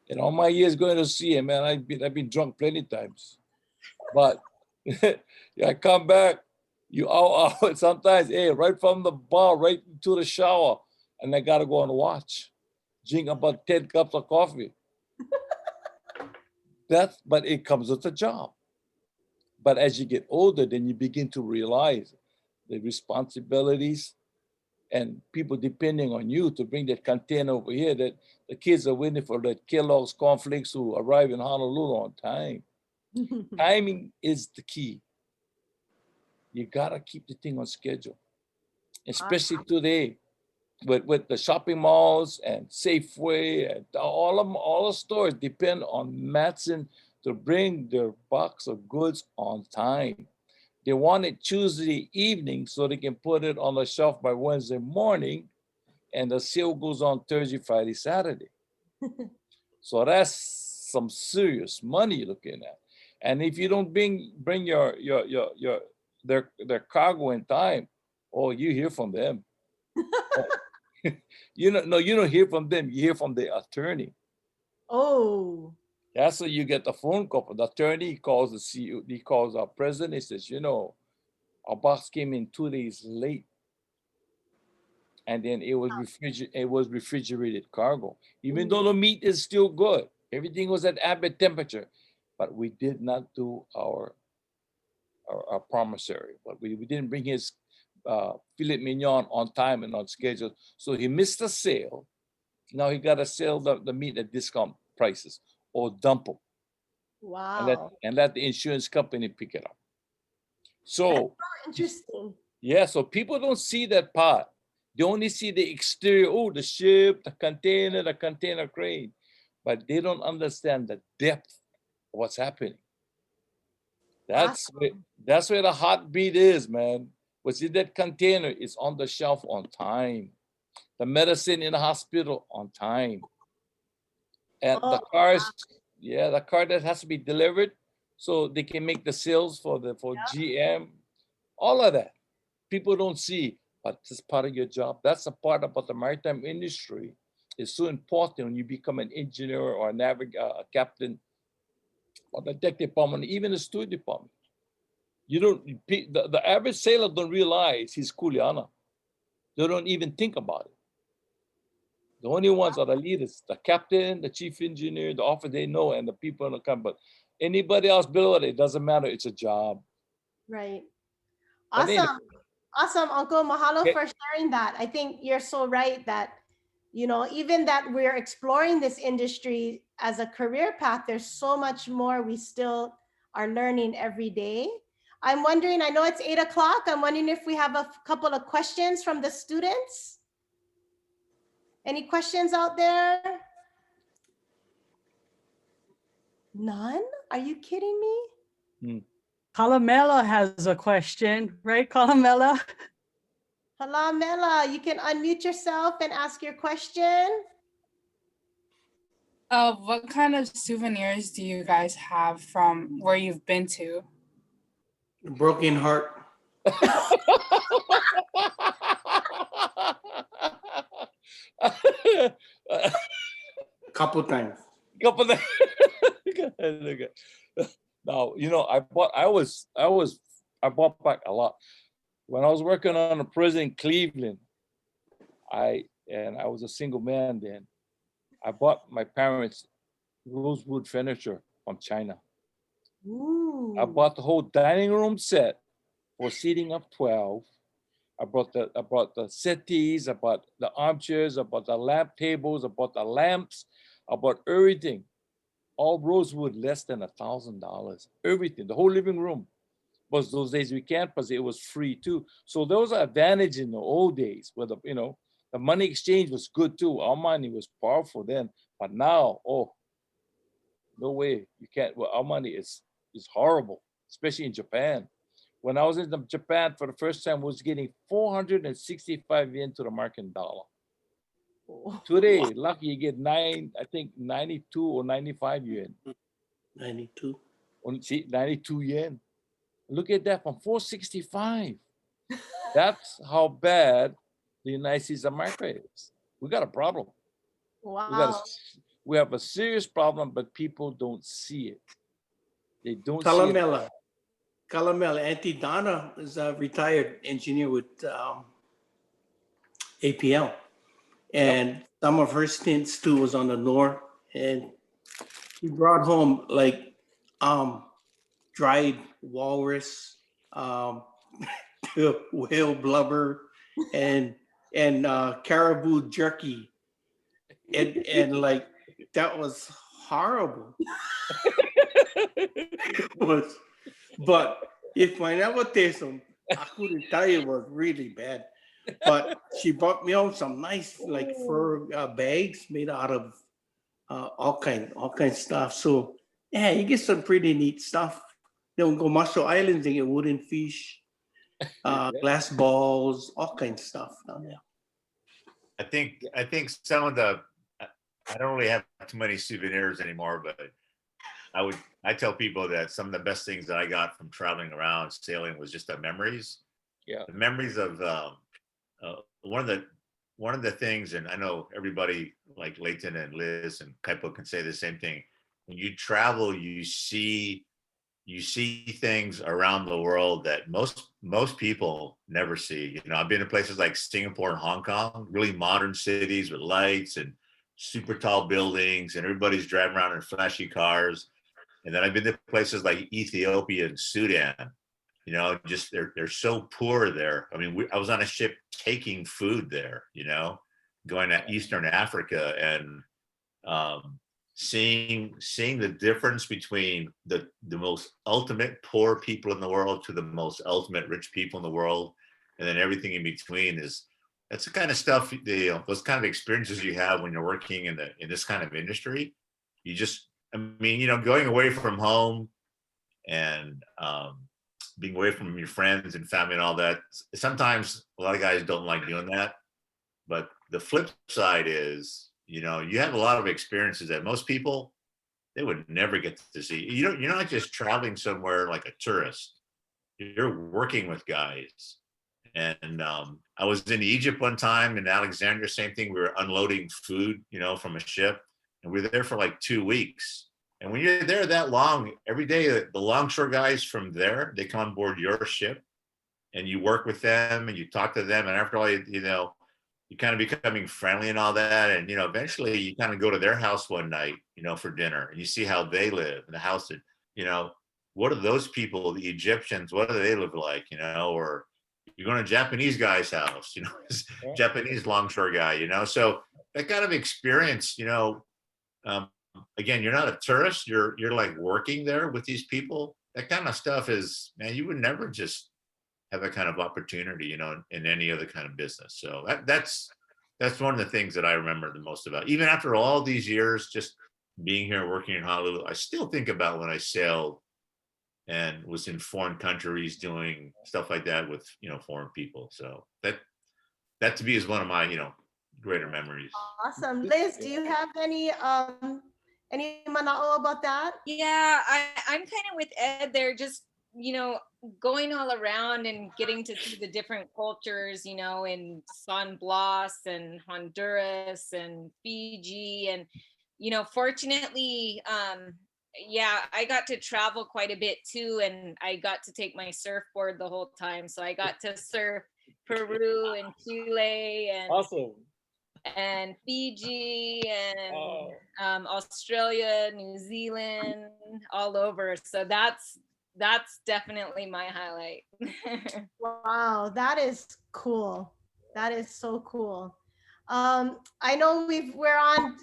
In all my years going to sea, man, I've been drunk plenty times. But I come back, you out sometimes, hey, right from the bar, right into the shower, and I gotta go and watch. Drink about 10 cups of coffee. But it comes with a job. But as you get older, then you begin to realize the responsibilities and people depending on you to bring that container over here, that the kids are waiting for the Kellogg's cornflakes to arrive in Honolulu on time. Timing is the key. You gotta keep the thing on schedule, especially today with the shopping malls and Safeway and all the stores depend on Matson to bring their box of goods on time. They want it Tuesday evening so they can put it on the shelf by Wednesday morning, and the sale goes on Thursday, Friday, Saturday. So that's some serious money you're looking at. And if you don't bring their cargo in time, oh, you hear from them. You don't hear from them. You hear from the attorney. Oh. That's how you get the phone call from the attorney. He calls the CEO. He calls our president. He says, our box came in 2 days late, and then it was refrigerated cargo. Even though the meat is still good, everything was at ambient temperature, but we did not do our promissory. But we didn't bring his filet mignon on time and on schedule, so he missed the sale. Now he got to sell the meat at discount prices or dump them. Wow. And let the insurance company pick it up. So interesting. Yeah, so people don't see that part. They only see the exterior, the ship, the container crane, but they don't understand the depth of what's happening. That's where the heartbeat is, man. What's in that container is on the shelf on time. The medicine in the hospital on time. And the car that has to be delivered so they can make the sales for GM, all of that. People don't see, but it's part of your job. That's a part about the maritime industry. It's so important when you become an engineer or a captain or the deck department, even the steward department. The average sailor don't realize he's kuleana. They don't even think about it. The only ones are the leaders, the captain, the chief engineer, the officer, they know, and the people in the company. But anybody else below it, it doesn't matter. It's a job. Right. But anyway. Awesome, Uncle. Mahalo for sharing that. I think you're so right that, even that we're exploring this industry as a career path, there's so much more we still are learning every day. I'm wondering, I know it's 8 o'clock. I'm wondering if we have a couple of questions from the students. Any questions out there? None? Are you kidding me? Columella has a question, right, Columella? Columella, you can unmute yourself and ask your question. What kind of souvenirs do you guys have from where you've been to? Broken heart. Couple times. Couple of now, I bought back a lot. When I was working on a prison in Cleveland, I was a single man then. I bought my parents rosewood furniture from China. Ooh. I bought the whole dining room set for seating of 12. I bought the settees, I bought the armchairs, I bought the lamp tables, I bought the lamps, I bought everything. All rosewood, less than $1,000. Everything, the whole living room. But those days we can't because it was free too. So there was an advantage in the old days where the money exchange was good too. Our money was powerful then, but now, oh, no way. You can't. Well, our money is horrible, especially in Japan. When I was in Japan for the first time, I was getting 465 yen to the American dollar. Today, lucky you get 92 or 95 yuan. 92. See, 92 yen. Look at that, from 465. That's how bad the United States of America is. We got a problem. Wow. We have a serious problem, but people don't see it. They don't see it. Calamela. Auntie Donna is a retired engineer with APL. And some of her stints too was on the north. And she brought home like dried walrus, whale blubber, and caribou jerky. And like that was horrible. It was, but if I never taste them, I couldn't tell you it was really bad. But she brought me home some nice like fur bags made out of all kind of stuff. So yeah, you get some pretty neat stuff. Go Marshall Islands and get wooden fish, glass balls, all kinds of stuff down there. I think some of the I don't really have too many souvenirs anymore, but I tell people that some of the best things that I got from traveling around sailing was just the memories. Yeah. The memories of one of the things, and I know everybody like Leighton and Liz and Kaipo can say the same thing. When you travel, you see things around the world that most people never see. I've been to places like Singapore and Hong Kong, really modern cities with lights and super tall buildings, and everybody's driving around in flashy cars. And then I've been to places like Ethiopia and Sudan. Just they're so poor there. I mean, I was on a ship taking food there. Going to Eastern Africa and seeing the difference between the most ultimate poor people in the world to the most ultimate rich people in the world, and then everything in between that's the kind of stuff, those kind of experiences you have when you're working in this kind of industry. Going away from home and being away from your friends and family and all that, sometimes a lot of guys don't like doing that. But the flip side is, you have a lot of experiences that most people, they would never get to see. You're not just traveling somewhere like a tourist. You're working with guys. And I was in Egypt one time in Alexandria, same thing. We were unloading food, from a ship, and we were there for like 2 weeks. And when you're there that long, every day, the longshore guys from there, they come on board your ship, and you work with them and you talk to them. And after all, you kind of becoming friendly and all that. And, eventually you kind of go to their house one night, for dinner, and you see how they live in the house that, what are those people, the Egyptians, what do they live like, or you're going to a Japanese guy's house, Japanese longshore guy, so that kind of experience, again, you're not a tourist, you're like working there with these people. That kind of stuff is, man, you would never just have that kind of opportunity, in any other kind of business. So that's one of the things that I remember the most about, even after all these years, just being here, working in Honolulu. I still think about when I sailed and was in foreign countries doing stuff like that with, foreign people. So that to me is one of my, greater memories. Awesome. Liz, do you have any Any manao about that? Yeah, I'm kind of with Ed there, just, going all around and getting to see the different cultures, in San Blas and Honduras and Fiji. And, fortunately, yeah, I got to travel quite a bit too. And I got to take my surfboard the whole time. So I got to surf Peru and Chile and Fiji and Australia, New Zealand, all over. So that's definitely my highlight. Wow, that is cool. That is so cool. I know we're on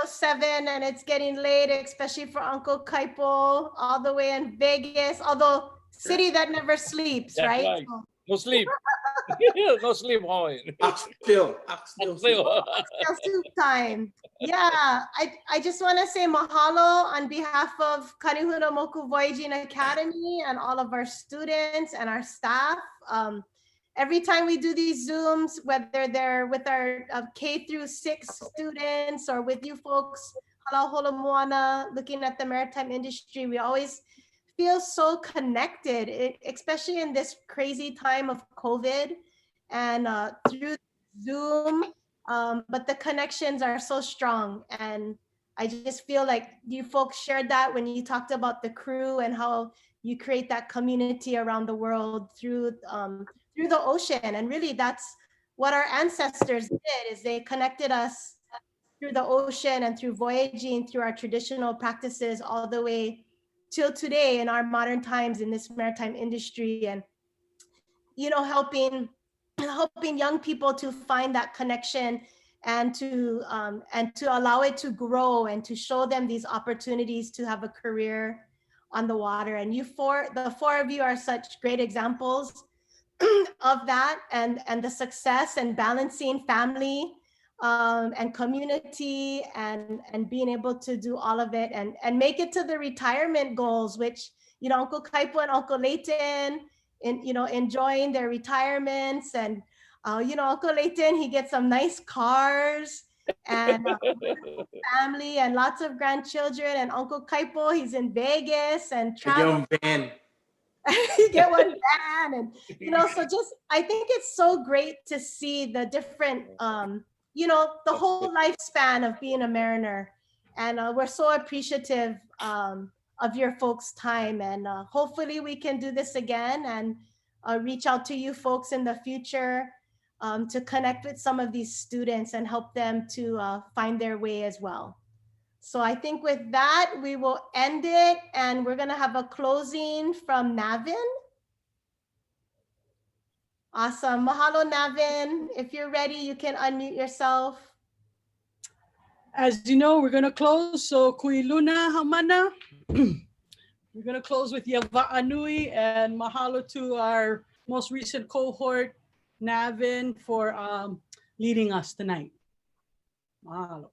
8:07 and it's getting late, especially for Uncle Kaipo, all the way in Vegas, although city that never sleeps, That's right? right. No sleep. No sleep, Hawaiian. Still Soup time. Yeah, I just want to say mahalo on behalf of Kanihuna Moku Voyaging Academy and all of our students and our staff. Every time we do these Zooms, whether they're with our K through 6 students or with you folks, Halau Holo Moana, looking at the maritime industry, we always feel so connected, especially in this crazy time of COVID and through Zoom. But the connections are so strong. And I just feel like you folks shared that when you talked about the crew and how you create that community around the world through the ocean. And really that's what our ancestors did, is they connected us through the ocean and through voyaging, through our traditional practices all the way till today in our modern times in this maritime industry. And helping young people to find that connection and to allow it to grow and to show them these opportunities to have a career on the water. And the four of you are such great examples of that, and the success and balancing family and community and being able to do all of it and make it to the retirement goals, which Uncle Kaipo and Uncle Leighton enjoying their retirements. And Uncle Leighton, he gets some nice cars and family and lots of grandchildren. And Uncle Kaipo, he's in Vegas and traveling. You get one van, and so just I think it's so great to see the different the whole lifespan of being a mariner. And we're so appreciative of your folks' time, and hopefully we can do this again and reach out to you folks in the future to connect with some of these students and help them to find their way as well. So I think with that, we will end it, and we're gonna have a closing from Navin. Awesome, mahalo Navin. If you're ready, you can unmute yourself. As you know, we're gonna close. So kui luna hamana. We're gonna close with Yava'anui, and mahalo to our most recent cohort, Navin, for leading us tonight. Mahalo.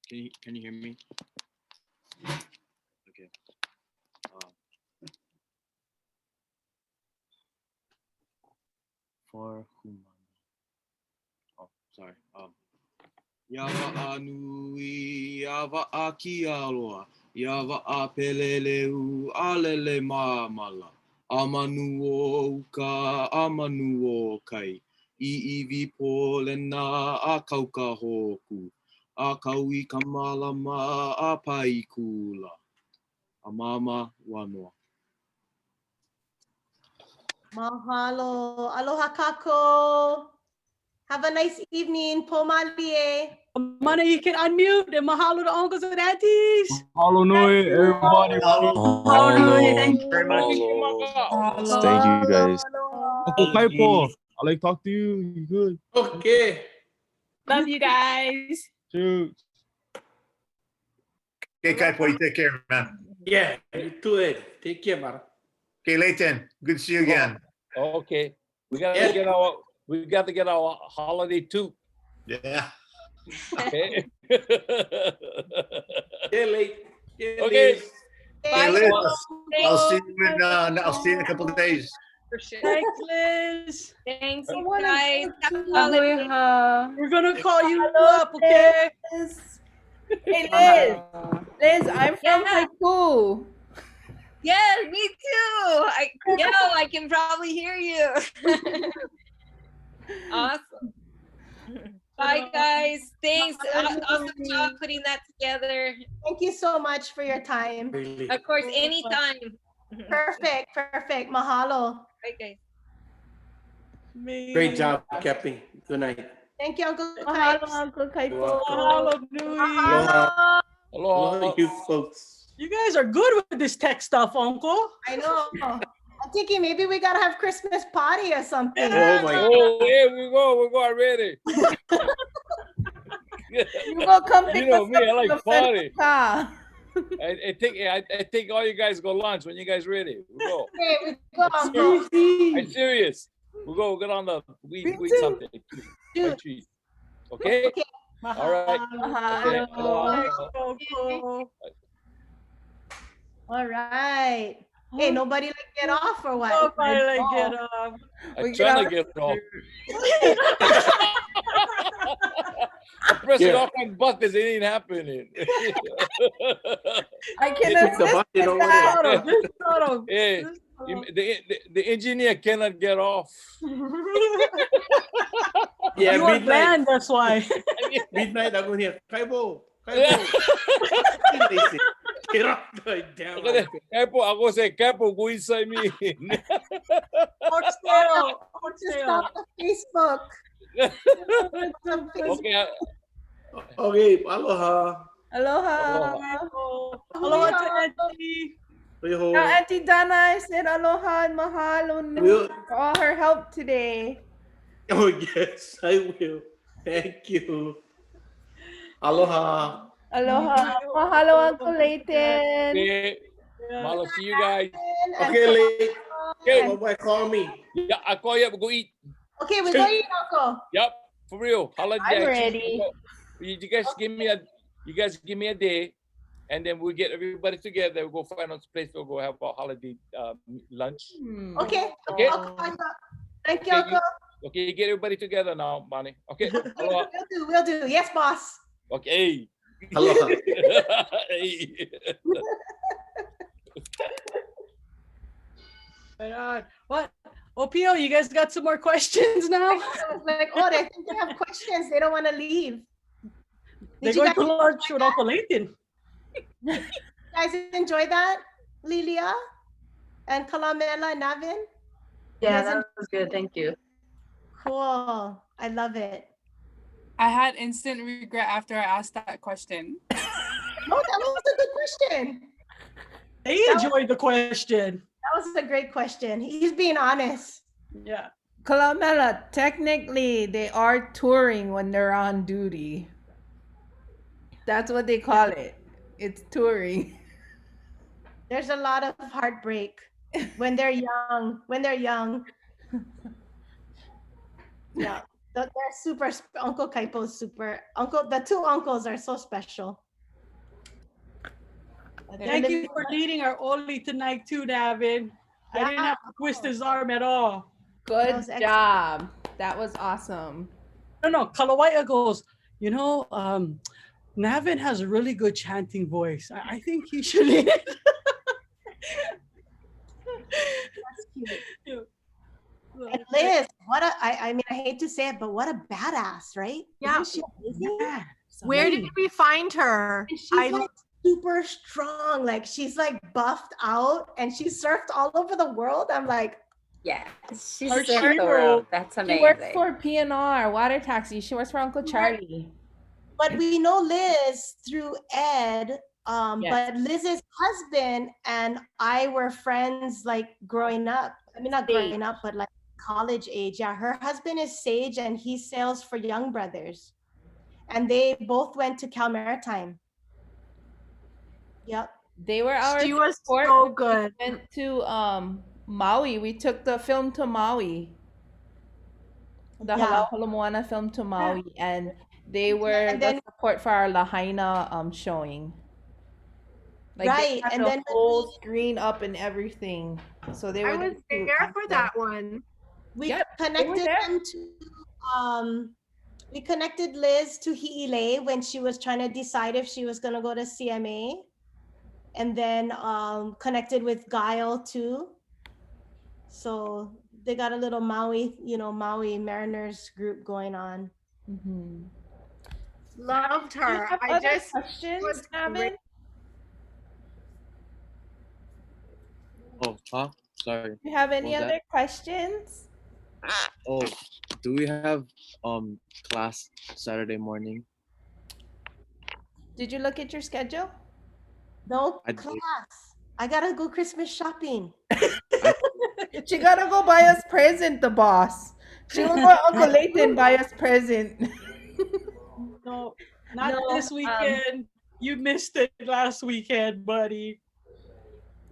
Can you hear me? Okay. For human. Oh, sorry. Yava anui, yava aki aloa, yava apeleleu, alele mamala, amanuo uka, amanuo kai, iivi polena akauka hoku. Akaui kamalama apaikula. Amama wanoa. Mahalo. Aloha kako. Have a nice evening. Pomalie. Mana, you can unmute, and mahalo to uncles and aunties. Mahalo nui, everybody. Mahalo nui. Thank you very much. Thank you guys. Uncle Kaipo, I like to talk to you. You good? Okay. Love you guys. Shoot. Okay, Kaipo, you take care, man. Yeah, you too, Ed. Take care, man. Okay, Leighton, good to see you again. Okay. We got to get our holiday too. Yeah. Okay. Yeah, late. Yeah, Okay. Hey, Liz, I'll see you in a couple of days. For sure. Thanks, Liz. Thanks, I you wanna guys. go Happy to holidays. Aloha. We're gonna call you Hello, up, okay? Liz. Hey, Liz. Liz, I'm from Yeah. Haiku. Yeah, me too. I can probably hear you. Awesome. Bye, guys. Thanks. Awesome job putting that together. Thank you so much for your time. Really. Of course, anytime. Perfect, perfect. Mahalo. Bye, guys. Great job, Cappy. Good night. Thank you, Uncle Mahalo, Kipes. Uncle Kaipo. Mahalo, Nui. Aloha. Hello. Aloha, you folks. You guys are good with this tech stuff, Uncle. I know. I'm thinking maybe we gotta have Christmas party or something. Oh my Oh, here we go. We're going already. You go come pick You know us me, up I from like the party. car. I think all you guys go lunch when you guys ready. We go. Okay, we go, I'm Uncle. serious. I'm serious. We'll get on the we Me eat too. something. Dude. My treat. Okay? Okay. All right. Okay. Uncle. All right. Hey, nobody like get off or what? Nobody like get up. I'm trying to get off. I'm pressing all my buttons. It ain't happening. I They cannot took the listen bucket to over that. there. This photo. Hey, the engineer cannot get off. Yeah, You are midnight. banned, that's why. Midnight, I'm going here. Kaibo. Kaibo. They say, get off the damn Kepo, ako say Kepo, go inside me. Oxtail. Just stop the Facebook. Some Facebook. Okay. Okay, aloha. Aloha. Aloha to Auntie. Aloha. Now, Auntie Dana, I said aloha and mahalo Will- for all her help today. Oh, yes, I will. Thank you. Aloha. Aloha. Mahalo, Uncle Layton. Okay. Malo, see you guys. Okay, late. Okay, bye-bye. Call me. Yeah, I'll call you up. Go eat. Okay, we go eat, Uncle. Yep, for real. Holiday. I'm ready. You guys give me a day, and then we'll get everybody together. We'll go find a place. We'll go have a holiday lunch. Okay. Okay. I'll call you up. Thank you, Okay, Uncle. Okay, get everybody together now, Bonnie. Okay. Aloha. We'll do. Yes, boss. Okay. Aloha. Hey. Right on. What? OPO, you guys got some more questions now? I was like, oh, they think they have questions. They don't want to leave. They're Did you going to guys lunch with Uncle Layton. guys enjoy that, Lilia and Kalamela and Navin? Yeah, Yes, that was good. Thank you. Cool. I love it. I had instant regret after I asked that question. No, that was a good question. They enjoyed the question. That was a great question. He's being honest. Yeah. Kalamela, technically, they are touring when they're on duty. That's what they call it. It's touring. There's a lot of heartbreak when they're young. When they're young. Yeah. They're super. Uncle Kaipo is super. The two uncles are so special. Thank you for leading our Oli tonight too, Davin. I didn't have to twist his arm at all. Good job. That was awesome. No, Kalawaya goes, Navin has a really good chanting voice. I think he should lead it. That's cute. And Liz, I mean, I hate to say it, but what a badass, right? Yeah. Isn't she amazing? Yeah. Where did we find her? And she's like super strong. Like she's like buffed out and she surfed all over the world. I'm like, yeah, she's Our surfed the hero. world. That's She amazing. works for PNR, Water Taxi. She works for Uncle Charlie. but we know Liz through Ed. Yes. But Liz's husband and I were friends like growing up. I mean, not growing up, but like college age. Yeah, her husband is Sage and he sails for Young Brothers. And they both went to Cal Maritime. Yep. They were our She was support. so good. We went to Maui. We took the film to Maui. The Yeah. Halau Moana film to Maui, and they were And then- the support for our Lahaina showing. Like Right, they had and the then when whole screen up and everything. So they I were was there to there for answer. that one. we Yep, they were connected there. them to we connected Liz to Hi'ile when she was trying to decide if she was going to go to CMA, and then connected with Guile too. So they got a little Maui, Maui Mariners group going on. Mhm. Loved Do you her. have I other just questions, was Navin? Oh, huh? Sorry. Do you have What any was that? other questions? Oh, do we have class Saturday morning? Did you look at your schedule? No I did. class. I gotta go Christmas shopping. She gotta go buy us present, the boss. She will go Uncle Layton buy us present. No, not No, this weekend. You missed it last weekend, buddy.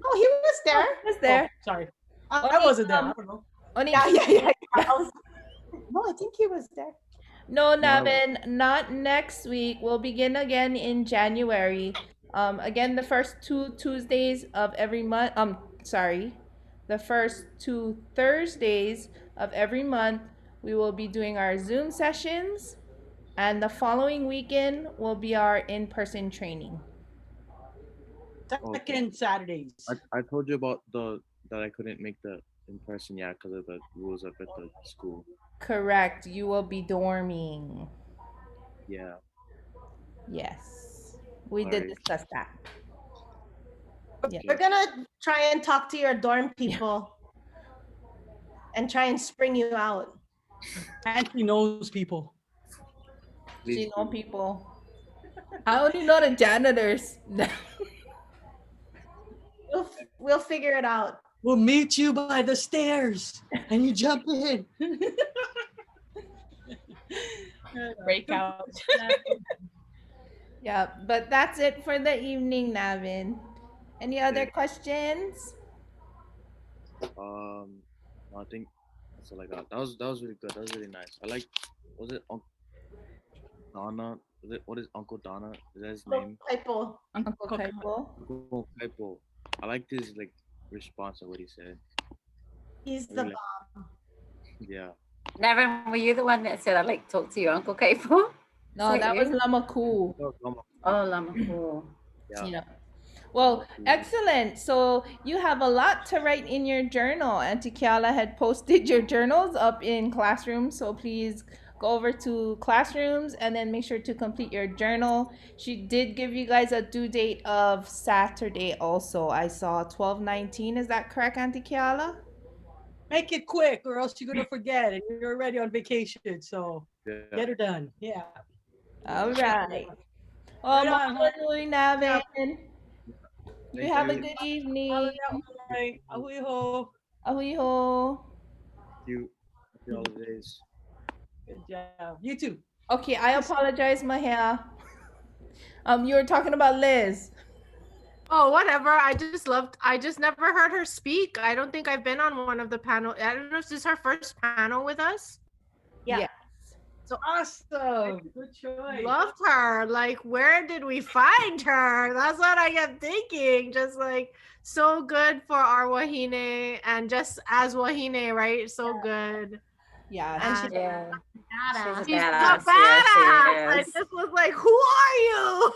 Oh, he was there. He was there. Oh, sorry. Uh, I wasn't there. I don't know. Only yeah. No, I think he was there. No, No, I was- Navin, not next week. We'll begin again in January. Again, the first 2 Tuesdays of every month. Sorry, the first 2 Thursdays of every month, we will be doing our Zoom sessions, and the following weekend will be our in-person training. Second Saturdays. I told you about that I couldn't make the in person yet because of the rules up at the school. Correct. You will be dorming. Yeah. Yes, we did Sorry. discuss that. Yeah. We're gonna try and talk to your dorm people and try and spring you out. Auntie knows people. She know people. I only know the janitors. We'll figure it out. We'll meet you by the stairs and you jump in. Break out. Yeah, but that's it for the evening, Navin. Any other questions? No, I think that's all I got. That was really good. That was really nice. I like. Was it Uncle Donna? What is Uncle Donna? Is that his name? Kaipo. Uncle Kaipo. Uncle Kaipo. I liked his response to what he said. He's I the really- bomb. Yeah. Nevin, were you the one that said I'd like to talk to you, Uncle Kaipo? No, that was Lama Cool. Oh, Lama Cool. Yeah. Well, excellent. So you have a lot to write in your journal. Auntie Kiala had posted your journals up in Classrooms. So please go over to Classrooms and then make sure to complete your journal. She did give you guys a due date of Saturday also. I saw 12/19. Is that correct, Auntie Kiala? Make it quick or else you're going to forget and you're already on vacation. So get her done. Yeah. All right. Right on, huh? Navin. You Thank have a you. good evening. Ahui ho. Ahui ho. Happy holidays. Good job. You too. Okay, I apologize, Mahia. You were talking about Liz. Oh, whatever. I just never heard her speak. I don't think I've been on one of the panel. I don't know if this is her first panel with us. Yeah. So awesome. Good choice. Loved her. Like, where did we find her? That's what I kept thinking. Just like so good for our Wahine and just as Wahine, right? So good. Yeah. And she's Yeah. badass. She's a She's badass. a badass. Yeah, I she is. just was like, who are you?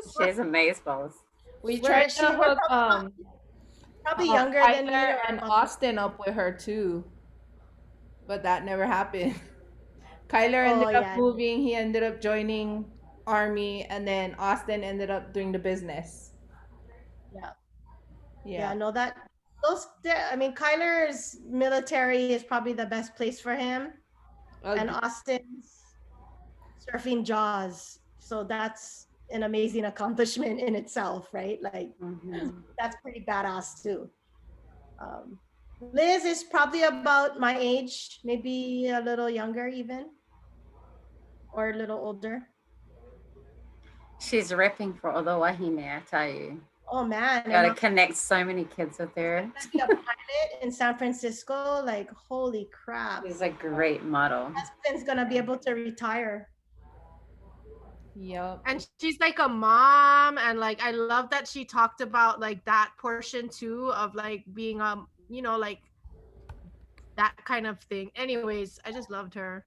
She's amazeballs. We Where tried is to she? hook Probably younger than me. Tyler and Austin up with her too, but that never happened. Kyler ended up moving. He ended up joining Army, and then Austin ended up doing the business. Yeah. Yeah. No, I mean, Kyler's military is probably the best place for him. And Austin's surfing Jaws. So that's an amazing accomplishment in itself, right? Like, that's pretty badass too. Liz is probably about my age, maybe a little younger even, or a little older. She's ripping for all the Wahine, I tell you. Oh man. Gotta connect so many kids with her. A pilot in San Francisco, like holy crap. She's a great model. Husband's gonna be able to retire. Yep. And she's like a mom, and like I love that she talked about like that portion too of like being like that kind of thing. Anyways, I just loved her.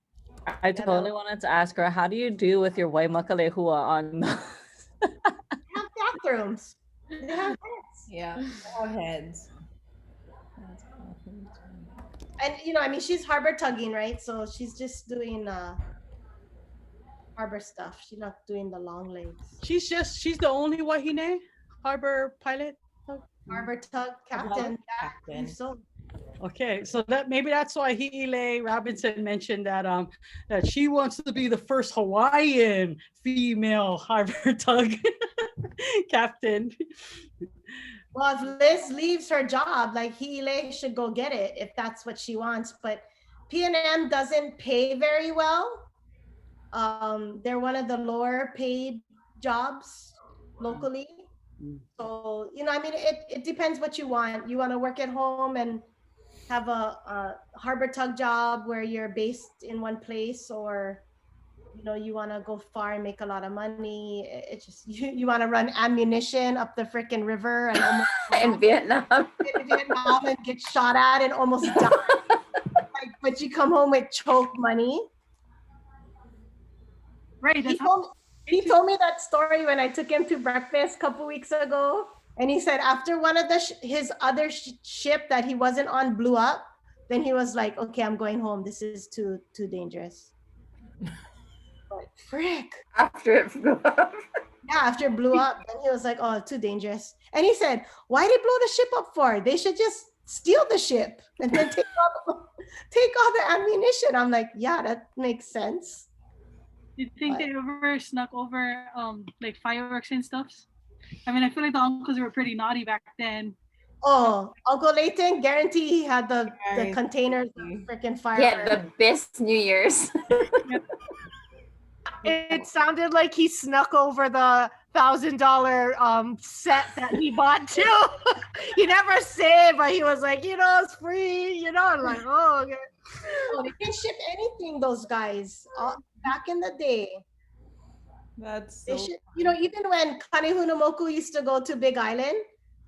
I totally wanted to ask her, how do you do with your waimakalehua on? They have bathrooms. They have heads. Yeah, they have heads. And she's harbor tugging, right? So she's just doing harbor stuff. She's not doing the long legs. She's the only wahine harbor pilot. Harbor tug captain. Captain. So Okay, so that's why Hi'ile Robinson mentioned that that she wants to be the first Hawaiian female harbor tug captain. Well, if Liz leaves her job, like Hi'ile should go get it if that's what she wants. But P&M doesn't pay very well. They're one of the lower paid jobs locally. So, it depends what you want. You want to work at home and have a harbor tug job where you're based in one place, or you want to go far and make a lot of money. It's just you want to run ammunition up the freaking river and almost in Vietnam and get shot at and almost die. But you come home with choke money. Right. He told me that story when I took him to breakfast a couple weeks ago. And he said after one of his other ship that he wasn't on blew up, then he was like, okay, I'm going home. This is too dangerous. Like, frick. After it blew up. Yeah, after it blew up. Then he was like, oh, too dangerous. And he said, why did they blow the ship up for? They should just steal the ship and then take all the ammunition. I'm like, yeah, that makes sense. Do you think they ever snuck over like fireworks and stuff? I mean, I feel like the uncles were pretty naughty back then. Oh, Uncle Layton, guarantee he had the containers of freaking fireworks. Yeah, the best New Year's. It sounded like he snuck over the $1,000 set that he bought too. He never said, but he was like, it's free, and like, oh, okay. Oh, they can ship anything, those guys. Back in the day. That's so even when Kanehunamoku used to go to Big Island,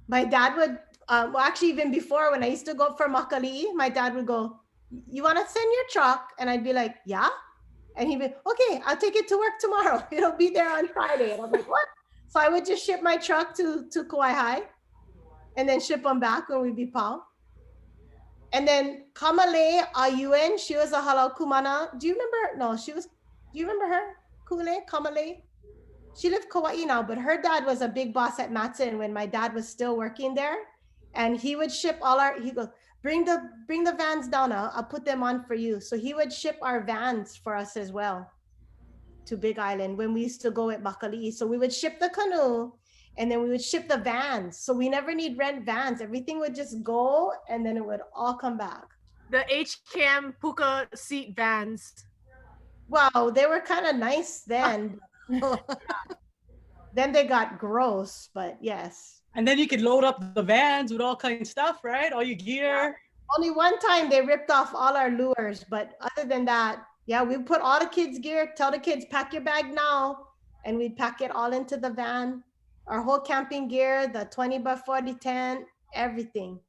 my dad would, actually even before when I used to go for Makali'i, my dad would go, you want to send your truck? And I'd be like, yeah. And he'd be, okay, I'll take it to work tomorrow. It'll be there on Friday. And I'm like, what? So I would just ship my truck to Kauai High and then ship them back when we'd be pau. And then Kamale Ayuen, she was a halal kumana. Do you remember? No, do you remember her? Kamale? She lived Kauai now, but her dad was a big boss at Matson when my dad was still working there. And he would ship he goes, bring the vans down. I'll put them on for you. So he would ship our vans for us as well to Big Island when we used to go at Makali'i. So we would ship the canoe and then we would ship the vans. So we never need rent vans. Everything would just go and then it would all come back. The HCAM Puka seat vans. Wow, they were kind of nice then. Then they got gross, but yes. And then you could load up the vans with all kinds of stuff, right? All your gear. Yeah. Only one time they ripped off all our lures, but other than that, yeah, we put all the kids' gear, tell the kids, pack your bag now, and we'd pack it all into the van. Our whole camping gear, the 20x40 tent, everything.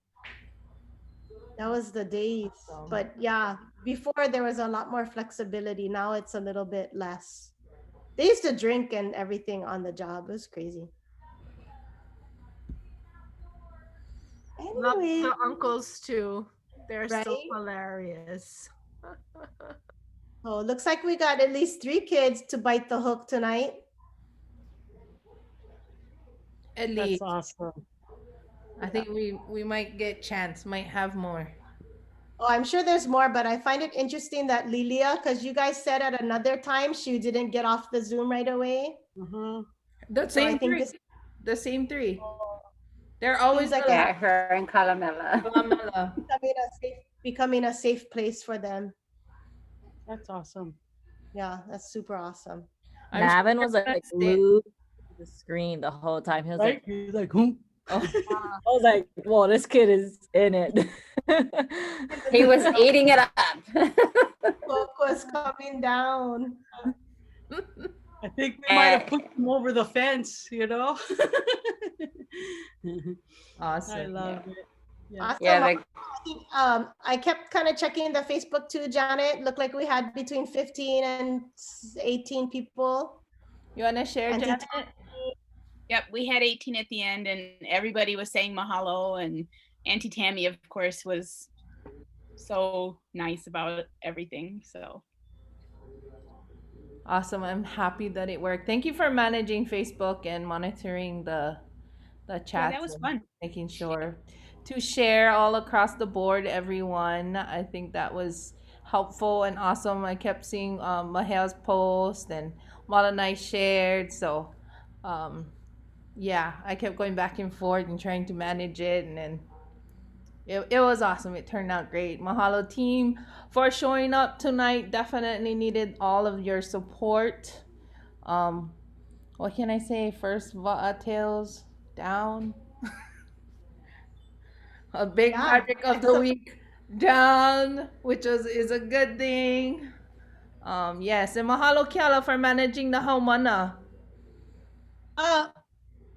That was the days. But yeah, before there was a lot more flexibility. Now it's a little bit less. They used to drink and everything on the job. It was crazy. Love Anyway, the uncles too. They're so right? hilarious. Oh, looks like we got at least 3 kids to bite the hook tonight. At least. That's awesome. I think we might get chance, might have more. Oh, I'm sure there's more, but I find it interesting that Lilia, because you guys said at another time she didn't get off the Zoom right away. Mm-hmm. The So I same think three. this The same 3. They're always like Yeah, her and Kalamela. Kalamela. becoming a safe place for them. That's awesome. Yeah, that's super awesome. Navin was like That's it. glued to the screen the whole time. He was Right? like, He's like, who? oh. I was like, whoa, this kid is in it. He was eating it up. Book was coming down. I think we might have put them over the fence, you know? Awesome. I love it. Yeah. Awesome. Yeah, like I kept kind of checking the Facebook too, Janet. Looked like we had between 15 and 18 people. You want to share, Auntie Janet? Yep, we had 18 at the end, and everybody was saying mahalo. And Auntie Tammy, of course, was so nice about everything. So Awesome. I'm happy that it worked. Thank you for managing Facebook and monitoring the chats. yeah, that was and fun. making sure to share all across the board, everyone. I think that was helpful and awesome. I kept seeing Mahel's post and Mala and I shared. So, yeah, I kept going back and forth and trying to manage it. And then it was awesome. It turned out great. Mahalo team for showing up tonight. Definitely needed all of your support. What can I say? First tails down. A big project of the week down, which is a good thing. Yes, and mahalo Kiala for managing the Haumana.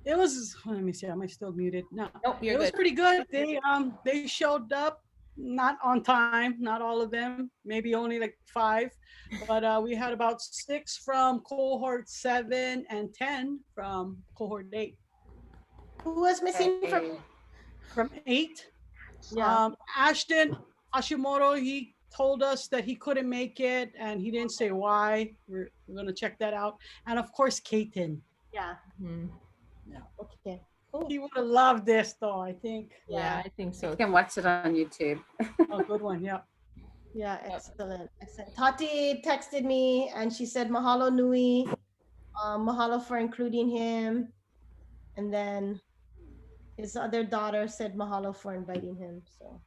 It was, let me see, am I still muted? No. Nope, you're it was good. pretty good. They showed up not on time, not all of them, maybe only like 5. But we had about 6 from cohort 7 and 10 from cohort 8. Who was missing From 8? Yeah. Ashton Ashimoto, he told us that he couldn't make it and he didn't say why. We're gonna check that out. And of course, Kaiten. Yeah. Yeah. Okay. He would have loved this though, I think. Yeah, I think so. You can watch it on YouTube. Oh, good one. Yeah. Yeah, excellent. Excellent. Tati texted me and she said mahalo nui. Mahalo for including him. And then his other daughter said mahalo for inviting him. So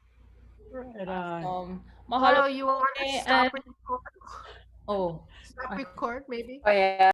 Right Mahalo. Mahalo, you want to and- stop record? Oh. Stop record, maybe? Oh yeah.